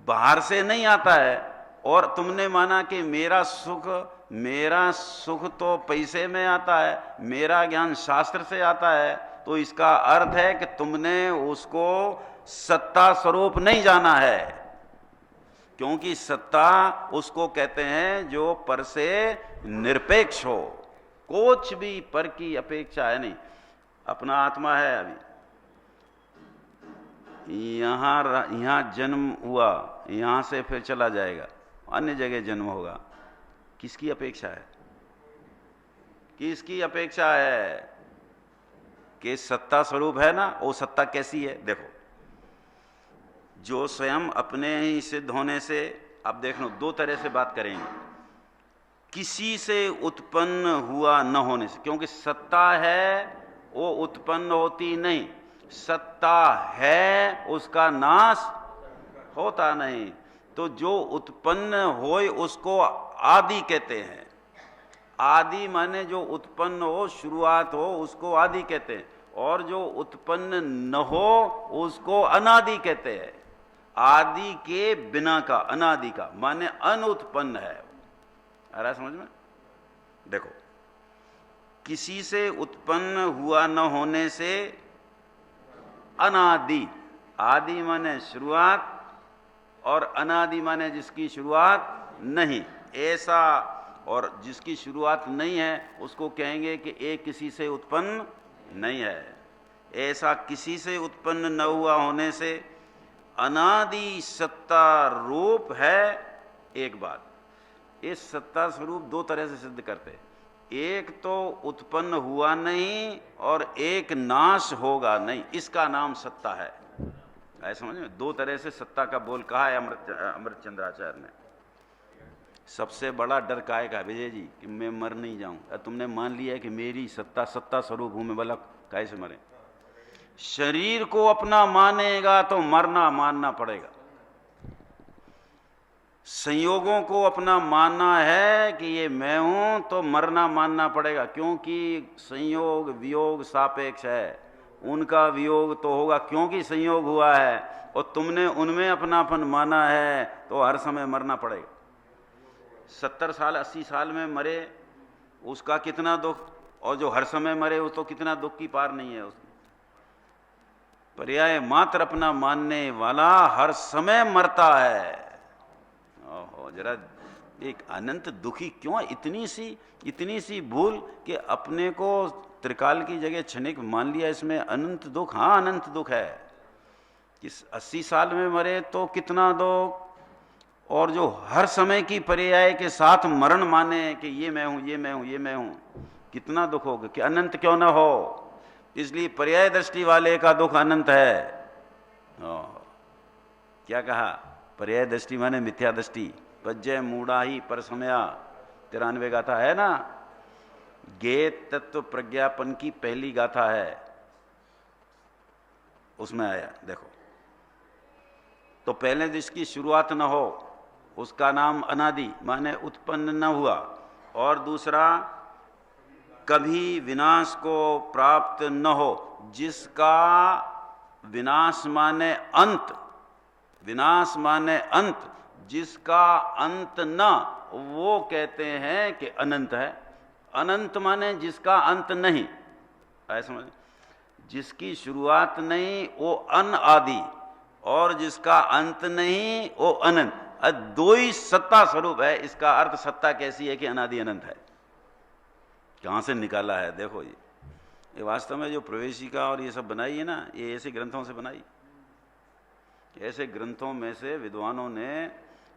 बाहर से नहीं आता है। और तुमने माना कि मेरा सुख तो पैसे में आता है, मेरा ज्ञान शास्त्र से आता है, तो इसका अर्थ है कि तुमने उसको सत्ता स्वरूप नहीं जाना है। क्योंकि सत्ता उसको कहते हैं जो पर से निरपेक्ष हो, कुछ भी पर की अपेक्षा है नहीं। अपना आत्मा है, अभी यहां जन्म हुआ, यहां से फिर चला जाएगा, अन्य जगह जन्म होगा। किसकी अपेक्षा है? किसकी अपेक्षा है? कि सत्ता स्वरूप है ना। वो सत्ता कैसी है? देखो, जो स्वयं अपने ही सिद्ध होने से, अब देख लो 2 तरह से बात करेंगे। किसी से उत्पन्न हुआ न होने से, क्योंकि सत्ता है वो उत्पन्न होती नहीं। सत्ता है, उसका नाश होता नहीं। तो जो उत्पन्न होए उसको आदि कहते हैं। आदि माने जो उत्पन्न हो, शुरुआत हो, उसको आदि कहते हैं। और जो उत्पन्न न हो उसको अनादि कहते हैं। आदि के बिना का, अनादि का माने अनुत्पन्न है। आ रहा है समझ में? देखो, किसी से उत्पन्न हुआ न होने से अनादि। आदि माने शुरुआत और अनादि माने जिसकी शुरुआत नहीं, ऐसा। और जिसकी शुरुआत नहीं है उसको कहेंगे कि एक किसी से उत्पन्न नहीं है। ऐसा किसी से उत्पन्न न हुआ होने से अनादि सत्ता रूप है। एक बात, इस सत्ता स्वरूप दो तरह से सिद्ध करते हैं। एक तो उत्पन्न हुआ नहीं और एक नाश होगा नहीं, इसका नाम सत्ता है। ऐसा समझ में? दो तरह से सत्ता का बोल कहा है अमृतचंद्राचार्य ने। सबसे बड़ा डर काहे का विजय जी कि मैं मर नहीं जाऊं। तुमने मान लिया है कि मेरी सत्ता सत्ता स्वरूप हूं मैं, भला काहे से मरे? शरीर को अपना मानेगा तो मरना मानना पड़ेगा। संयोगों को अपना मानना है कि ये मैं हूं तो मरना मानना पड़ेगा, क्योंकि संयोग वियोग सापेक्ष है। उनका वियोग तो होगा क्योंकि संयोग हुआ है, और तुमने उनमें अपनापन माना है तो हर समय मरना पड़ेगा। 70 साल 80 साल में मरे उसका कितना दुख, और जो हर समय मरे वो तो कितना दुख की पार नहीं है उसमें। पर्याय मात्र अपना मानने वाला हर समय मरता है। ओहो, जरा एक अनंत दुखी क्यों? इतनी सी भूल कि अपने को त्रिकाल की जगह क्षणिक मान लिया, इसमें अनंत दुख। हाँ, अनंत दुख है। इस 80 साल में मरे तो कितना दुख, और जो हर समय की पर्याय के साथ मरण माने कि ये मैं हूं, ये मैं हूं, ये मैं हूं, कितना दुख होगा। कि अनंत क्यों ना हो? इसलिए पर्याय दृष्टि वाले का दुख अनंत है। क्या कहा? पर्याय दृष्टि माने मिथ्या दृष्टि। पज्जय मूढ़ा ही पर समया 93 गाथा है ना, गे तत्व प्रज्ञापन की पहली गाथा है, उसमें आया। देखो, तो पहले जिसकी शुरुआत न हो उसका नाम अनादि माने उत्पन्न न हुआ। और दूसरा, कभी विनाश को प्राप्त न हो, जिसका विनाश माने अंत, विनाश माने अंत, जिसका अंत न, वो कहते हैं कि अनंत है। अनंत माने जिसका अंत नहीं, ऐसा समझ। जिसकी शुरुआत नहीं वो अनादि, और जिसका अंत नहीं वो अनंत। दो ही सत्ता स्वरूप है। इसका अर्थ सत्ता कैसी है कि अनादि अनंत है। कहां से निकाला है? देखो, ये वास्तव में जो प्रवेशिका और ये सब बनाई है ना, ये ऐसे ग्रंथों से बनाई। ऐसे ग्रंथों में से विद्वानों ने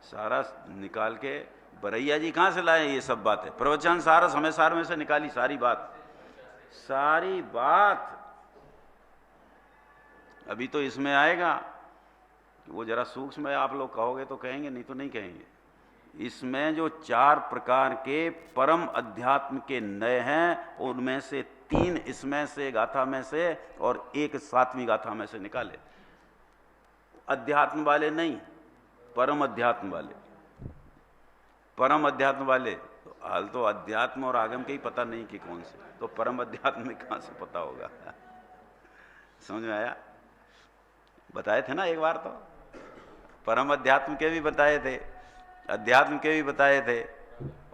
सारा निकाल के, बरैया जी कहां से लाए ये सब बातें? प्रवचन सारा समय सार में से निकाली सारी बात, सारी बात। अभी तो इसमें आएगा, वो जरा सूक्ष्म है, आप लोग कहोगे तो कहेंगे, नहीं तो नहीं कहेंगे। इसमें जो 4 प्रकार के परम अध्यात्म के नय हैं, उनमें से 3 इसमें से गाथा में से और 1 7वीं गाथा में से निकाले। अध्यात्म वाले नहीं, परम अध्यात्म वाले। परम अध्यात्म वाले तो हाल तो अध्यात्म और आगम के ही पता नहीं कि कौन से, तो परम अध्यात्म में कहां से पता होगा? समझ में आया? बताए थे ना एक बार, तो परम अध्यात्म के भी बताए थे, अध्यात्म के भी बताए थे,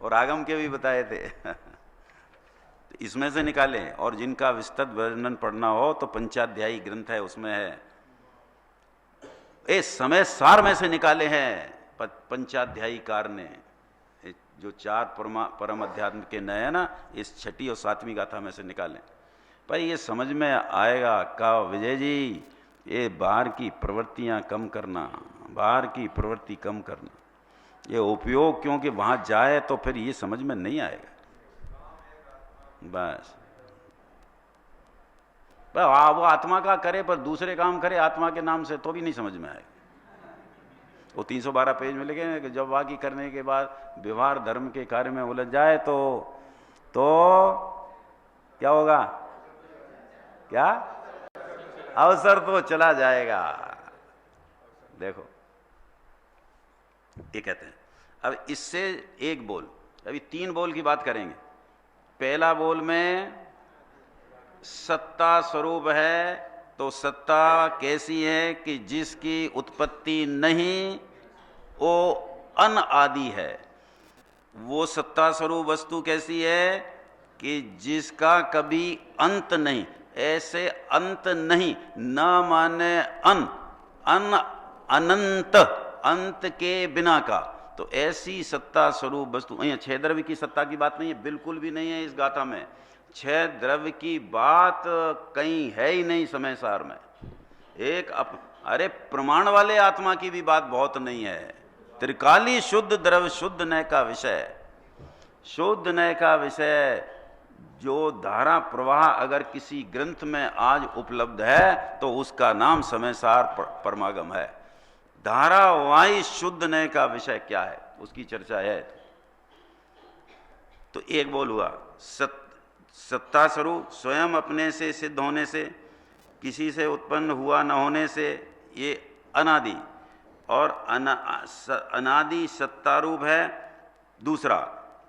और आगम के भी बताए थे। तो इसमें से निकालें। और जिनका विस्तृत वर्णन पढ़ना हो तो पंचाध्यायी ग्रंथ है, उसमें है। ये समय सार में से निकाले हैं पंचाध्यायी कार ने। जो 4 परम अध्यात्म के नए हैं ना, इस 6ठी और 7वीं गाथा में से निकालें। भाई ये समझ में आएगा का विजय जी, ये बाहर की प्रवृत्तियां कम करना, बाहर की प्रवृत्ति कम करना, ये उपयोग, क्योंकि वहां जाए तो फिर ये समझ में नहीं आएगा। बस वो आत्मा का करे पर दूसरे काम करे आत्मा के नाम से, तो भी नहीं समझ में आएगा। वो 312 पेज में लिखे कि जब वाकी करने के बाद व्यवहार धर्म के कार्य में उलझ जाए तो क्या होगा? क्या अवसर तो चला जाएगा। देखो ये कहते हैं, अब इससे एक बोल, अभी 3 बोल की बात करेंगे। पहला बोल में सत्ता स्वरूप है, तो सत्ता कैसी है कि जिसकी उत्पत्ति नहीं, वो अनादि है। वो सत्ता स्वरूप वस्तु कैसी है कि जिसका कभी अंत नहीं। ऐसे अंत नहीं, न माने अन अनंत, अंत के बिना का। तो ऐसी सत्ता स्वरूप वस्तु, यहाँ 6 द्रव्य की सत्ता की बात नहीं है, बिल्कुल भी नहीं है इस गाथा में। 6 द्रव्य की बात कहीं है ही नहीं समय सार में। अरे प्रमाण वाले आत्मा की भी बात बहुत नहीं है। त्रिकाली शुद्ध द्रव्य, शुद्ध नय का विषय, शुद्ध नय का विषय। जो धारा प्रवाह अगर किसी ग्रंथ में आज उपलब्ध है तो उसका नाम समय सार परमागम है। धारावाही शुद्ध नय का विषय क्या है, उसकी चर्चा है। तो एक बोल हुआ सत्ता स्वरूप, स्वयं अपने से सिद्ध होने से, किसी से उत्पन्न हुआ न होने से, ये अनादि और अनादि सत्तारूप है। दूसरा,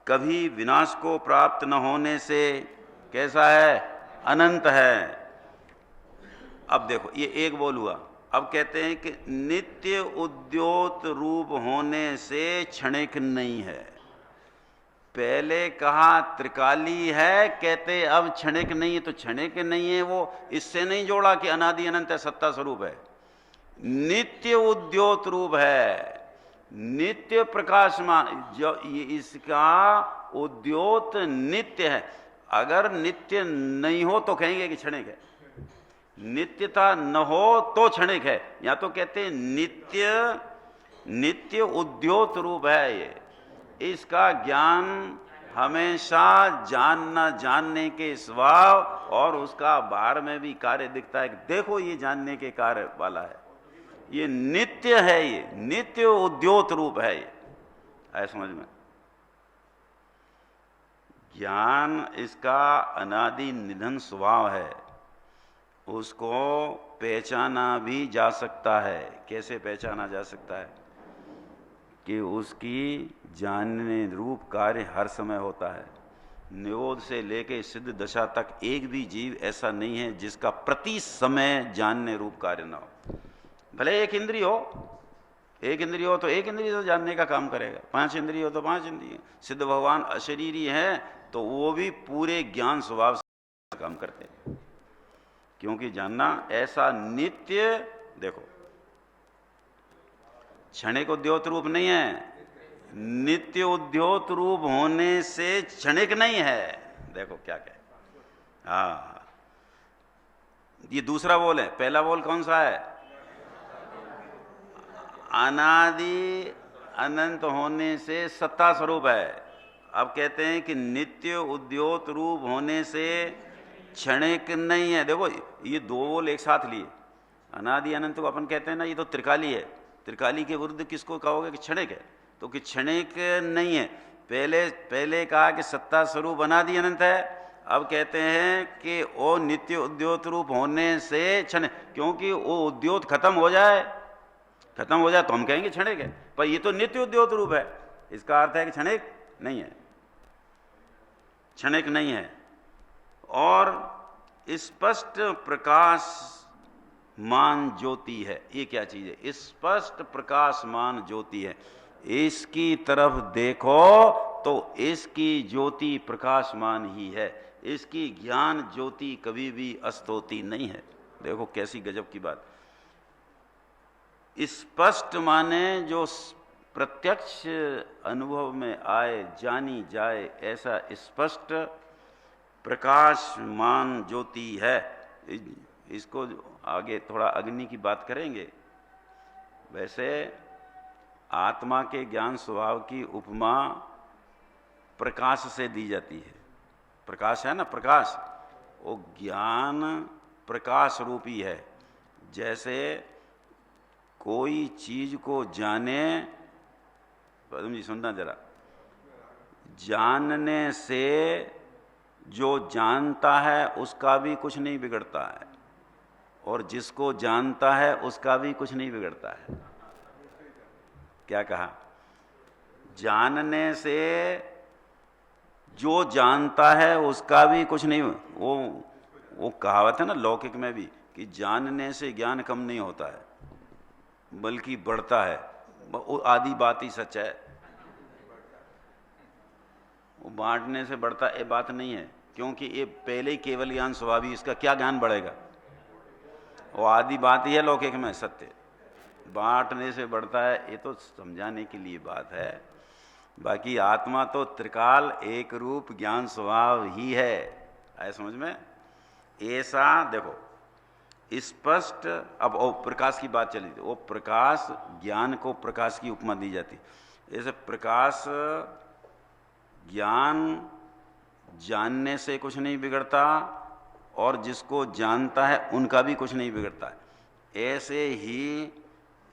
कभी विनाश को प्राप्त न होने से कैसा है, अनंत है। अब देखो ये एक बोल हुआ। अब कहते हैं कि नित्य उद्योत रूप होने से क्षणिक नहीं है। पहले कहा त्रिकाली है, कहते अब क्षणिक नहीं है। तो क्षणिक नहीं है वो इससे नहीं जोड़ा कि अनादि अनंत है, सत्ता स्वरूप है। नित्य उद्योत रूप है, नित्य प्रकाशमान, जो इसका उद्योत नित्य है। अगर नित्य नहीं हो तो कहेंगे कि क्षणिक है, नित्यता न हो तो क्षणिक है। या तो कहते हैं नित्य उद्योत रूप है ये। इसका ज्ञान हमेशा जानने के स्वभाव और उसका बाहर में भी कार्य दिखता है। देखो ये जानने के कार्य वाला है, ये नित्य है, ये नित्य उद्योत रूप है। ये है समझ में। ज्ञान इसका अनादि निधन स्वभाव है, उसको पहचाना भी जा सकता है। कैसे पहचाना जा सकता है कि उसकी जानने रूप कार्य हर समय होता है। निरोध से लेके सिद्ध दशा तक एक भी जीव ऐसा नहीं है जिसका प्रति समय जानने रूप कार्य ना हो। भले एक इंद्रिय हो, एक इंद्रिय हो तो एक इंद्रिय से जानने का काम करेगा, 5 इंद्रिय हो तो 5 इंद्रिय। सिद्ध भगवान अशरीरी है तो वो भी पूरे ज्ञान स्वभाव से काम करते हैं, क्योंकि जानना ऐसा नित्य। देखो क्षणिक उद्योत रूप नहीं है, नित्य उद्योत रूप होने से क्षणिक नहीं है। देखो क्या कहे। हाँ, ये दूसरा बोल है। पहला बोल कौन सा है, अनादि अनंत होने से सत्ता स्वरूप है। अब कहते हैं कि नित्य उद्योत रूप होने से क्षणिक नहीं है। देखो ये 2 बोल एक साथ लिए। अनादि अनंत को अपन कहते हैं ना, ये तो त्रिकाली है। त्रिकाली के विरुद्ध किसको कहोगे कि क्षणिक है, तो कि क्षणिक नहीं है। पहले कहा कि सत्ता स्वरूप अनादि अनंत है, अब कहते हैं कि वो नित्य उद्योत रूप होने से क्षणिक, क्योंकि वो उद्योत खत्म हो जाए तो हम कहेंगे क्षणिक है, पर ये तो नित्य उद्योत रूप है। इसका अर्थ है कि क्षणिक नहीं है, क्षणिक नहीं है। और स्पष्ट प्रकाश मान ज्योति है। ये क्या चीज है, स्पष्ट प्रकाशमान ज्योति है। इसकी तरफ देखो तो इसकी ज्योति प्रकाशमान ही है, इसकी ज्ञान ज्योति कभी भी अस्त होती नहीं है। देखो कैसी गजब की बात। स्पष्ट माने जो प्रत्यक्ष अनुभव में आए, जानी जाए, ऐसा स्पष्ट प्रकाशमान ज्योति है। इसको आगे थोड़ा अग्नि की बात करेंगे। वैसे आत्मा के ज्ञान स्वभाव की उपमा प्रकाश से दी जाती है। प्रकाश है ना, प्रकाश, वो ज्ञान प्रकाश रूपी है। जैसे कोई चीज को जाने, पदम जी सुनना जरा, जानने से जो जानता है उसका भी कुछ नहीं बिगड़ता है, और जिसको जानता है उसका भी कुछ नहीं बिगड़ता है। क्या कहा? जानने से जो जानता है उसका भी कुछ नहीं, वो कहावत है ना लौकिक में भी कि जानने से ज्ञान कम नहीं होता है बल्कि बढ़ता है। वो आदि बात ही सच है, वो बांटने से बढ़ता ये बात नहीं है, क्योंकि ये पहले ही केवल ज्ञान स्वभावी, इसका क्या ज्ञान बढ़ेगा? वो आदि बात ही है लौकिक में सत्य, बांटने से बढ़ता है, ये तो समझाने के लिए बात है। बाकी आत्मा तो त्रिकाल एक रूप ज्ञान स्वभाव ही है। आए समझ में? ऐसा देखो स्पष्ट। अब वो प्रकाश की बात चली थी, वो प्रकाश ज्ञान को प्रकाश की उपमा दी जाती। ऐसे प्रकाश ज्ञान जानने से कुछ नहीं बिगड़ता, और जिसको जानता है उनका भी कुछ नहीं बिगड़ता है। ऐसे ही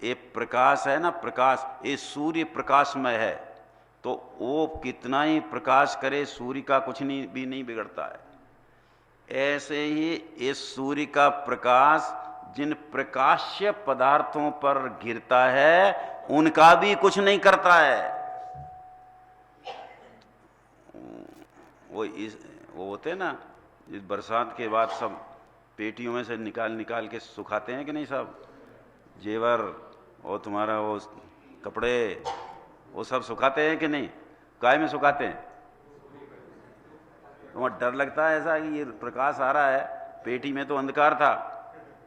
एक प्रकाश है ना, प्रकाश ये सूर्य प्रकाशमय है, तो वो कितना ही प्रकाश करे सूर्य का कुछ नहीं भी नहीं बिगड़ता है। ऐसे ही इस सूर्य का प्रकाश जिन प्रकाश्य पदार्थों पर गिरता है उनका भी कुछ नहीं करता है। वो होते ना, इस बरसात के बाद सब पेटियों में से निकाल निकाल के सुखाते हैं कि नहीं, सब जेवर और तुम्हारा वो कपड़े वो सब सुखाते हैं कि नहीं? काय में सुखाते हैं? तो वहाँ डर लगता है ऐसा कि ये प्रकाश आ रहा है, पेटी में तो अंधकार था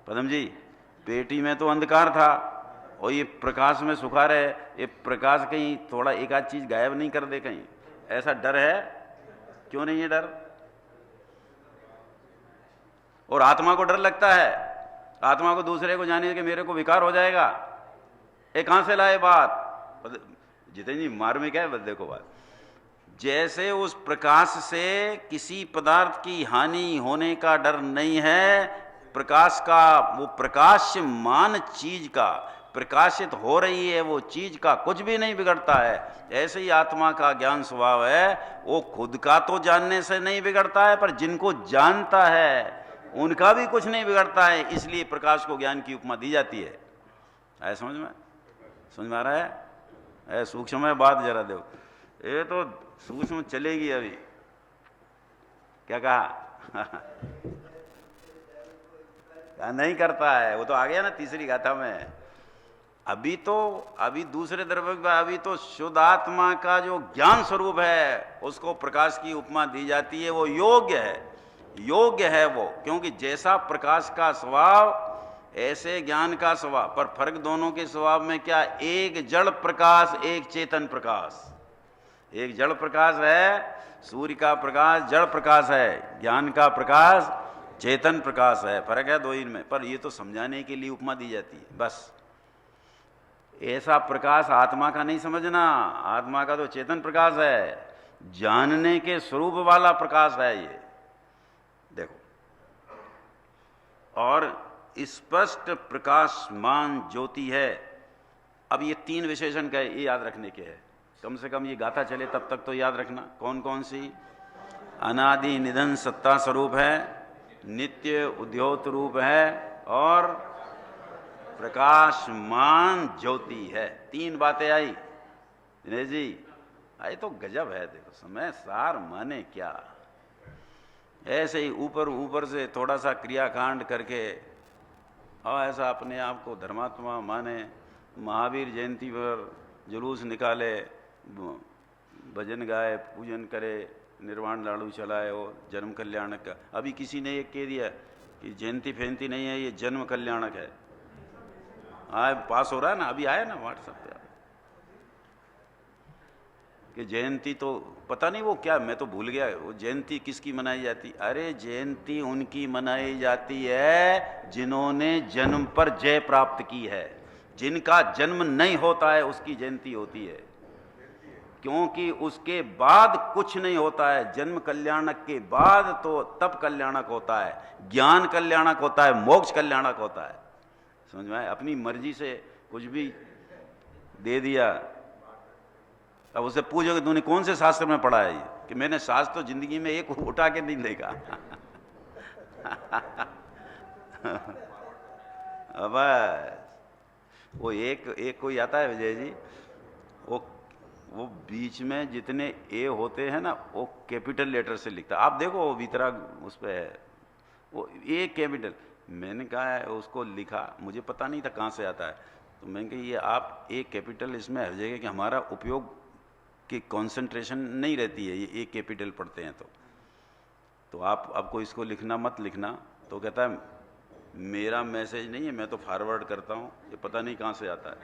पदम जी, पेटी में तो अंधकार था और ये प्रकाश में सुखा रहे, ये प्रकाश कहीं थोड़ा एक आध चीज गायब नहीं कर दे कहीं, ऐसा डर है? क्यों नहीं है डर? और आत्मा को डर लगता है, आत्मा को दूसरे को जाने कि मेरे को विकार हो जाएगा। ये कहां से लाए बात? जितनी जी मार्मिक है, बस देखो बात। जैसे उस प्रकाश से किसी पदार्थ की हानि होने का डर नहीं है, प्रकाश का वो प्रकाशमान चीज का प्रकाशित हो रही है वो चीज का कुछ भी नहीं बिगड़ता है। ऐसे ही आत्मा का ज्ञान स्वभाव है, वो खुद का तो जानने से नहीं बिगड़ता है, पर जिनको जानता है उनका भी कुछ नहीं बिगड़ता है। इसलिए प्रकाश को ज्ञान की उपमा दी जाती है। ऐसा समझ में? समझ में आ रहा है? ऐ सूक्ष्म है बात, जरा देखो, ये तो सूक्ष्म चलेगी अभी। क्या कहा? नहीं करता है, वो तो आ गया ना तीसरी गाथा में। अभी दूसरे द्रव्य में अभी तो शुद्ध आत्मा का जो ज्ञान स्वरूप है उसको प्रकाश की उपमा दी जाती है। वो योग्य है, योग्य है वो, क्योंकि जैसा प्रकाश का स्वभाव ऐसे ज्ञान का स्वभाव। पर फर्क दोनों के स्वभाव में क्या? एक जड़ प्रकाश, एक चेतन प्रकाश। एक जड़ प्रकाश है, सूर्य का प्रकाश जड़ प्रकाश है, ज्ञान का प्रकाश चेतन प्रकाश है। फर्क है दो इनमें, पर ये तो समझाने के लिए उपमा दी जाती है बस। ऐसा प्रकाश आत्मा का नहीं समझना, आत्मा का तो चेतन प्रकाश है, जानने के स्वरूप वाला प्रकाश है ये, देखो। और स्पष्ट प्रकाशमान ज्योति है। अब ये तीन विशेषण का ये याद रखने के है, कम से कम ये गाथा चले तब तक तो याद रखना। कौन कौन सी? अनादि निधन सत्ता स्वरूप है, नित्य उद्योत रूप है, और प्रकाशमान ज्योति है। तीन बातें आई दिनेश जी, आई तो गजब है। देखो समय सार माने क्या, ऐसे ही ऊपर ऊपर से थोड़ा सा क्रियाकांड करके और ऐसा अपने आप को धर्मात्मा माने, महावीर जयंती पर जुलूस निकाले, भजन गाए, पूजन करे, निर्वाण लाड़ू चलाए और जन्म कल्याणक का। अभी किसी ने एक कह दिया कि जयंती फैंती नहीं है, ये जन्म कल्याणक है। पास हो रहा है ना, अभी आया ना व्हाट्सएप पे कि जयंती तो पता नहीं वो क्या, मैं तो भूल गया वो जयंती किसकी मनाई जाती। अरे जयंती उनकी मनाई जाती है जिन्होंने जन्म पर जय प्राप्त की है। जिनका जन्म नहीं होता है उसकी जयंती होती है, क्योंकि उसके बाद कुछ नहीं होता है। जन्म कल्याणक के बाद तो तब कल्याणक होता है, ज्ञान कल्याणक होता है, मोक्ष कल्याणक होता है। समझ में आए? अपनी मर्जी से कुछ भी दे दिया, अब उसे पूछोगे तूने कौन से शास्त्र में पढ़ा है ये कि मैंने सांस तो जिंदगी में एक उठा के नहीं देखा। बस वो एक कोई आता है विजय जी, वो बीच में जितने ए होते हैं ना वो कैपिटल लेटर से लिखता है। आप देखो वो भीतरा उस पर है वो ए कैपिटल। मैंने कहा है उसको लिखा, मुझे पता नहीं था कहाँ से आता है, तो मैंने कहा ये आप ए कैपिटल इसमें हर जगह कि हमारा उपयोग की कंसंट्रेशन नहीं रहती है, ये ए कैपिटल पढ़ते हैं तो आप आपको इसको लिखना मत लिखना। तो कहता है मेरा मैसेज नहीं है, मैं तो फॉरवर्ड करता हूँ, ये पता नहीं कहाँ से आता है।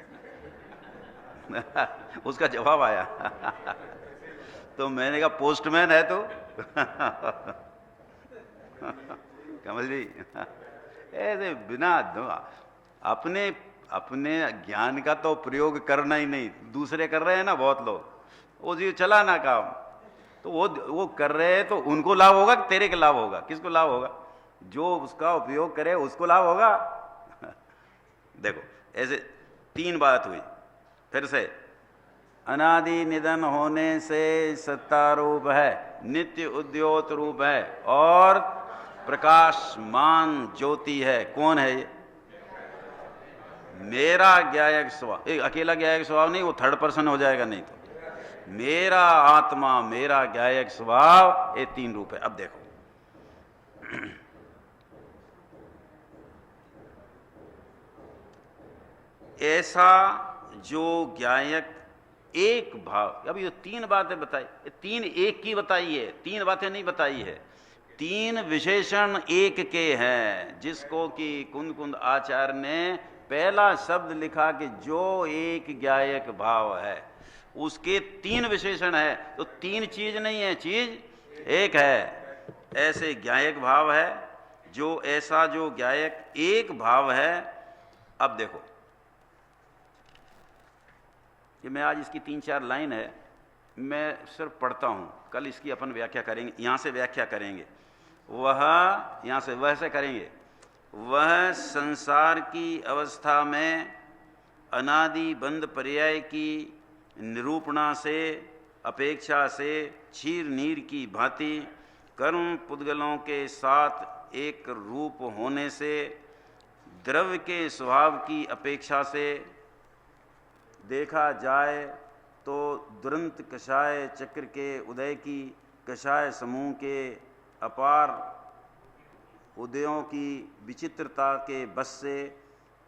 उसका जवाब आया। तो मैंने कहा पोस्टमैन है तो। कमल जी ऐसे बिना अपने अपने ज्ञान का तो प्रयोग करना ही नहीं, दूसरे कर रहे हैं ना बहुत लोग, वो जी चला ना काम, तो वो कर रहे हैं तो उनको लाभ होगा कि तेरे के लाभ होगा? किसको लाभ होगा? जो उसका उपयोग करे उसको लाभ होगा। देखो ऐसे तीन बात हुई फिर से। अनादि निधन होने से सत्ता रूप है, नित्य उद्योत रूप है और प्रकाशमान ज्योति है। कौन है ये? मेरा ज्ञायक स्वभाव। एक अकेला ज्ञायक स्वभाव नहीं, वो थर्ड पर्सन हो जाएगा नहीं तो। मेरा आत्मा, मेरा ज्ञायक स्वभाव, ये तीन रूप है। अब देखो ऐसा जो ज्ञायक एक भाव, अभी ये तीन बातें बताई, तीन एक की बताई है, तीन बातें नहीं बताई है, तीन विशेषण एक के हैं, जिसको कि कुंद कुंद आचार्य ने पहला शब्द लिखा कि जो एक ज्ञायक भाव है, उसके तीन विशेषण है। तो तीन चीज नहीं है, चीज एक है। ऐसे ज्ञायक भाव है जो, ऐसा जो ज्ञायक एक भाव है। अब देखो कि मैं आज इसकी 3-4 लाइन है, मैं सिर्फ पढ़ता हूँ, कल इसकी अपन व्याख्या करेंगे, यहाँ से व्याख्या करेंगे, वह यहाँ से वह से करेंगे। वह संसार की अवस्था में अनादि बंद पर्याय की निरूपणा से, अपेक्षा से क्षीर नीर की भांति कर्म पुद्गलों के साथ एक रूप होने से, द्रव्य के स्वभाव की अपेक्षा से देखा जाए तो दुरंत कषाय चक्र के उदय की, कषाय समूह के अपार उदयों की विचित्रता के बस से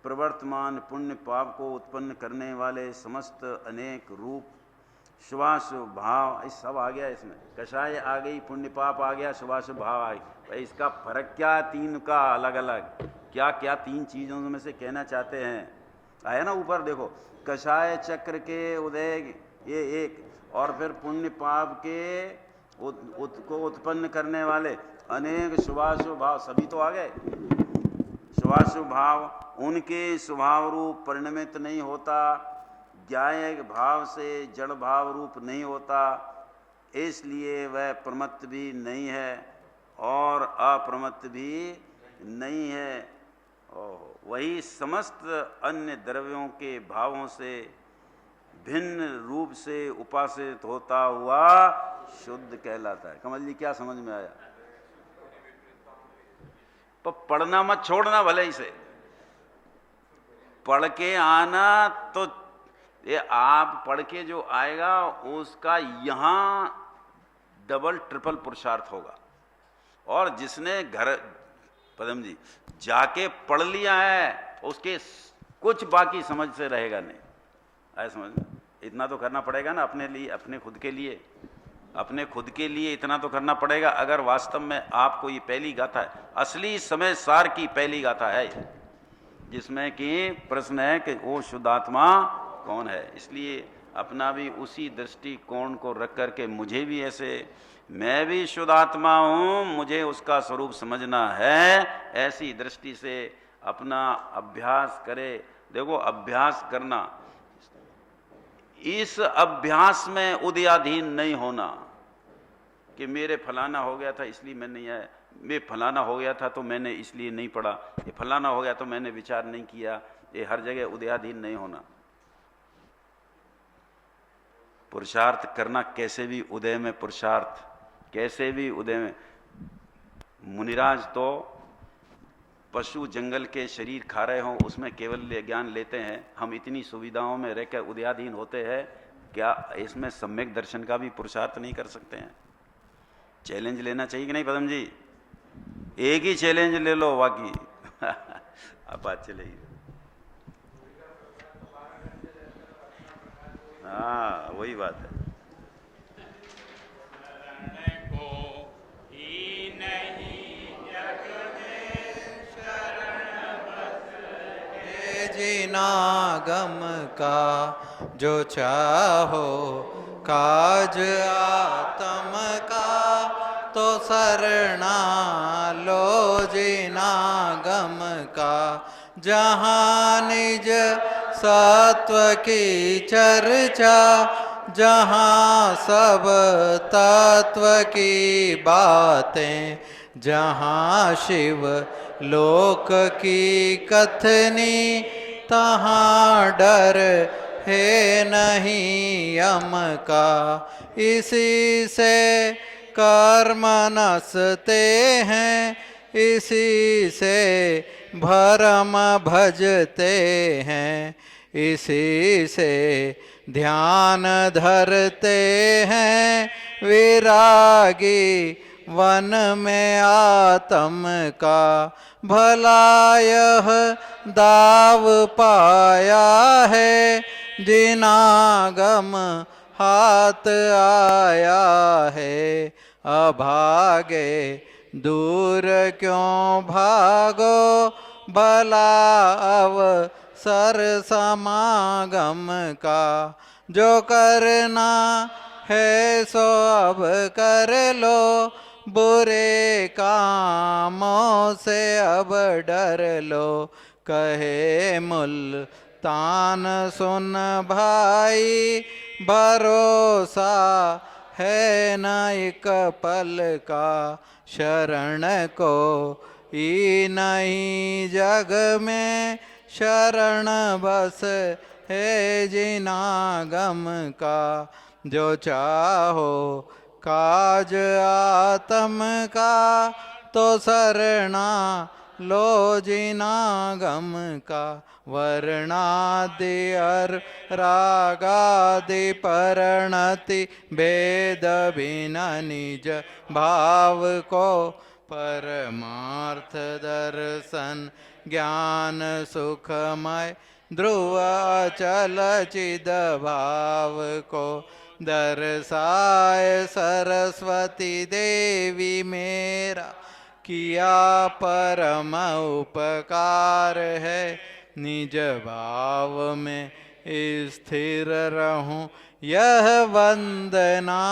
प्रवर्तमान पुण्य पाप को उत्पन्न करने वाले समस्त अनेक रूप, शुभाशुभ भाव, इस सब आ गया इसमें। कषाय आ गई, पुण्य पाप आ गया, शुभाशुभ भाव आ गई। भाई इसका फर्क क्या तीन का अलग अलग, क्या क्या तीन चीज़ों में से कहना चाहते हैं? आया ना ऊपर देखो, कषाय चक्र के उदय ये एक, और फिर पुण्य पाप के को उत्पन्न करने वाले अनेक शुभाशुभ भाव, सभी तो आ गए। शुभाशुभ भाव उनके स्वभाव रूप परिणमित नहीं होता, ज्ञायक भाव से जड़ भाव रूप नहीं होता, इसलिए वह प्रमत्त भी नहीं है और अप्रमत्त भी नहीं है। वही समस्त अन्य द्रव्यों के भावों से भिन्न रूप से उपासित होता हुआ शुद्ध कहलाता है। कमल जी क्या समझ में आया? तो पढ़ना मत छोड़ना, भले ही से पढ़ के आना, तो ये आप पढ़ के जो आएगा उसका यहां डबल ट्रिपल पुरुषार्थ होगा। और जिसने घर पदम जी जाके पढ़ लिया है उसके कुछ बाकी समझ से रहेगा नहीं। आए समझ में? इतना तो करना पड़ेगा ना अपने लिए, अपने खुद के लिए, अपने खुद के लिए इतना तो करना पड़ेगा। अगर वास्तव में आपको ये पहली गाथा है, असली समय सार की पहली गाथा है, जिसमें कि प्रश्न है कि वो शुद्धात्मा कौन है। इसलिए अपना भी उसी दृष्टिकोण को रख करके, मुझे भी ऐसे, मैं भी शुद्धात्मा हूँ, मुझे उसका स्वरूप समझना है, ऐसी दृष्टि से अपना अभ्यास करे। देखो अभ्यास करना, इस अभ्यास में उदयाधीन नहीं होना कि मेरे फलाना हो गया था इसलिए मैं नहीं आया, मैं फलाना हो गया था तो मैंने इसलिए नहीं पढ़ा, ये फलाना हो गया तो मैंने विचार नहीं किया, ये हर जगह उदयाधीन नहीं होना। पुरुषार्थ करना कैसे भी उदय में पुरुषार्थ कैसे भी उदय में मुनिराज तो पशु जंगल के शरीर खा रहे हों उसमें केवल ज्ञान लेते हैं, हम इतनी सुविधाओं में रहकर उदयाधीन होते हैं, क्या इसमें सम्यक दर्शन का भी पुरुषार्थ नहीं कर सकते हैं? चैलेंज लेना चाहिए कि नहीं पदम जी? एक ही चैलेंज ले लो बाकी अब बात चलेगी। हाँ वही बात है। जिनागम का जो चाहो काज आत्म का, तो शरणा लो जिनागम का। जहाँ निज सत्व की चर्चा, जहाँ सब तत्व की बातें, जहाँ शिव लोक की कथनी, तहाँ डर है नहीं यम का। इसी से कर्म नसते हैं, इसी से भरम भजते हैं, इसी से ध्यान धरते हैं विरागी वन में आत्म का। भला यह दाव पाया है, जिनागम हाथ आया है। अभागे दूर क्यों भागो, भला अवसर समागम का। जो करना है सो अब कर लो, बुरे कामों से अब डर लो। कहे मुल्तान सुन भाई, भरोसा है न एक पल का। शरण को ही नहीं जग में, शरण बस है जिनागम का। जो चाहो काज आत्म का, तो शरणा लो जिनागम का। वर्णादि अर रागादि परिणति भेद बिना निज भाव को। परमार्थ दर्शन ज्ञान सुखमय, ध्रुव अचल चिद भाव को। दर्शाय सरस्वती देवी मेरा, किया परम उपकार है। निज भाव में स्थिर रहूं, यह वंदना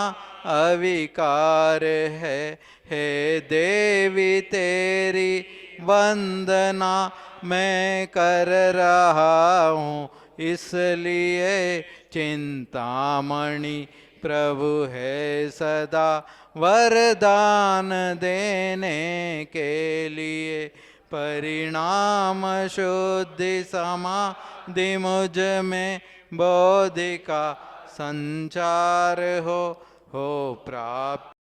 अविकार है। हे देवी तेरी वंदना मैं कर रहा हूँ, इसलिए चिंतामणि प्रभु है सदा वरदान देने के लिए। परिणाम शुद्धि समाधि मुझ में बोधि का संचार हो प्राप्त।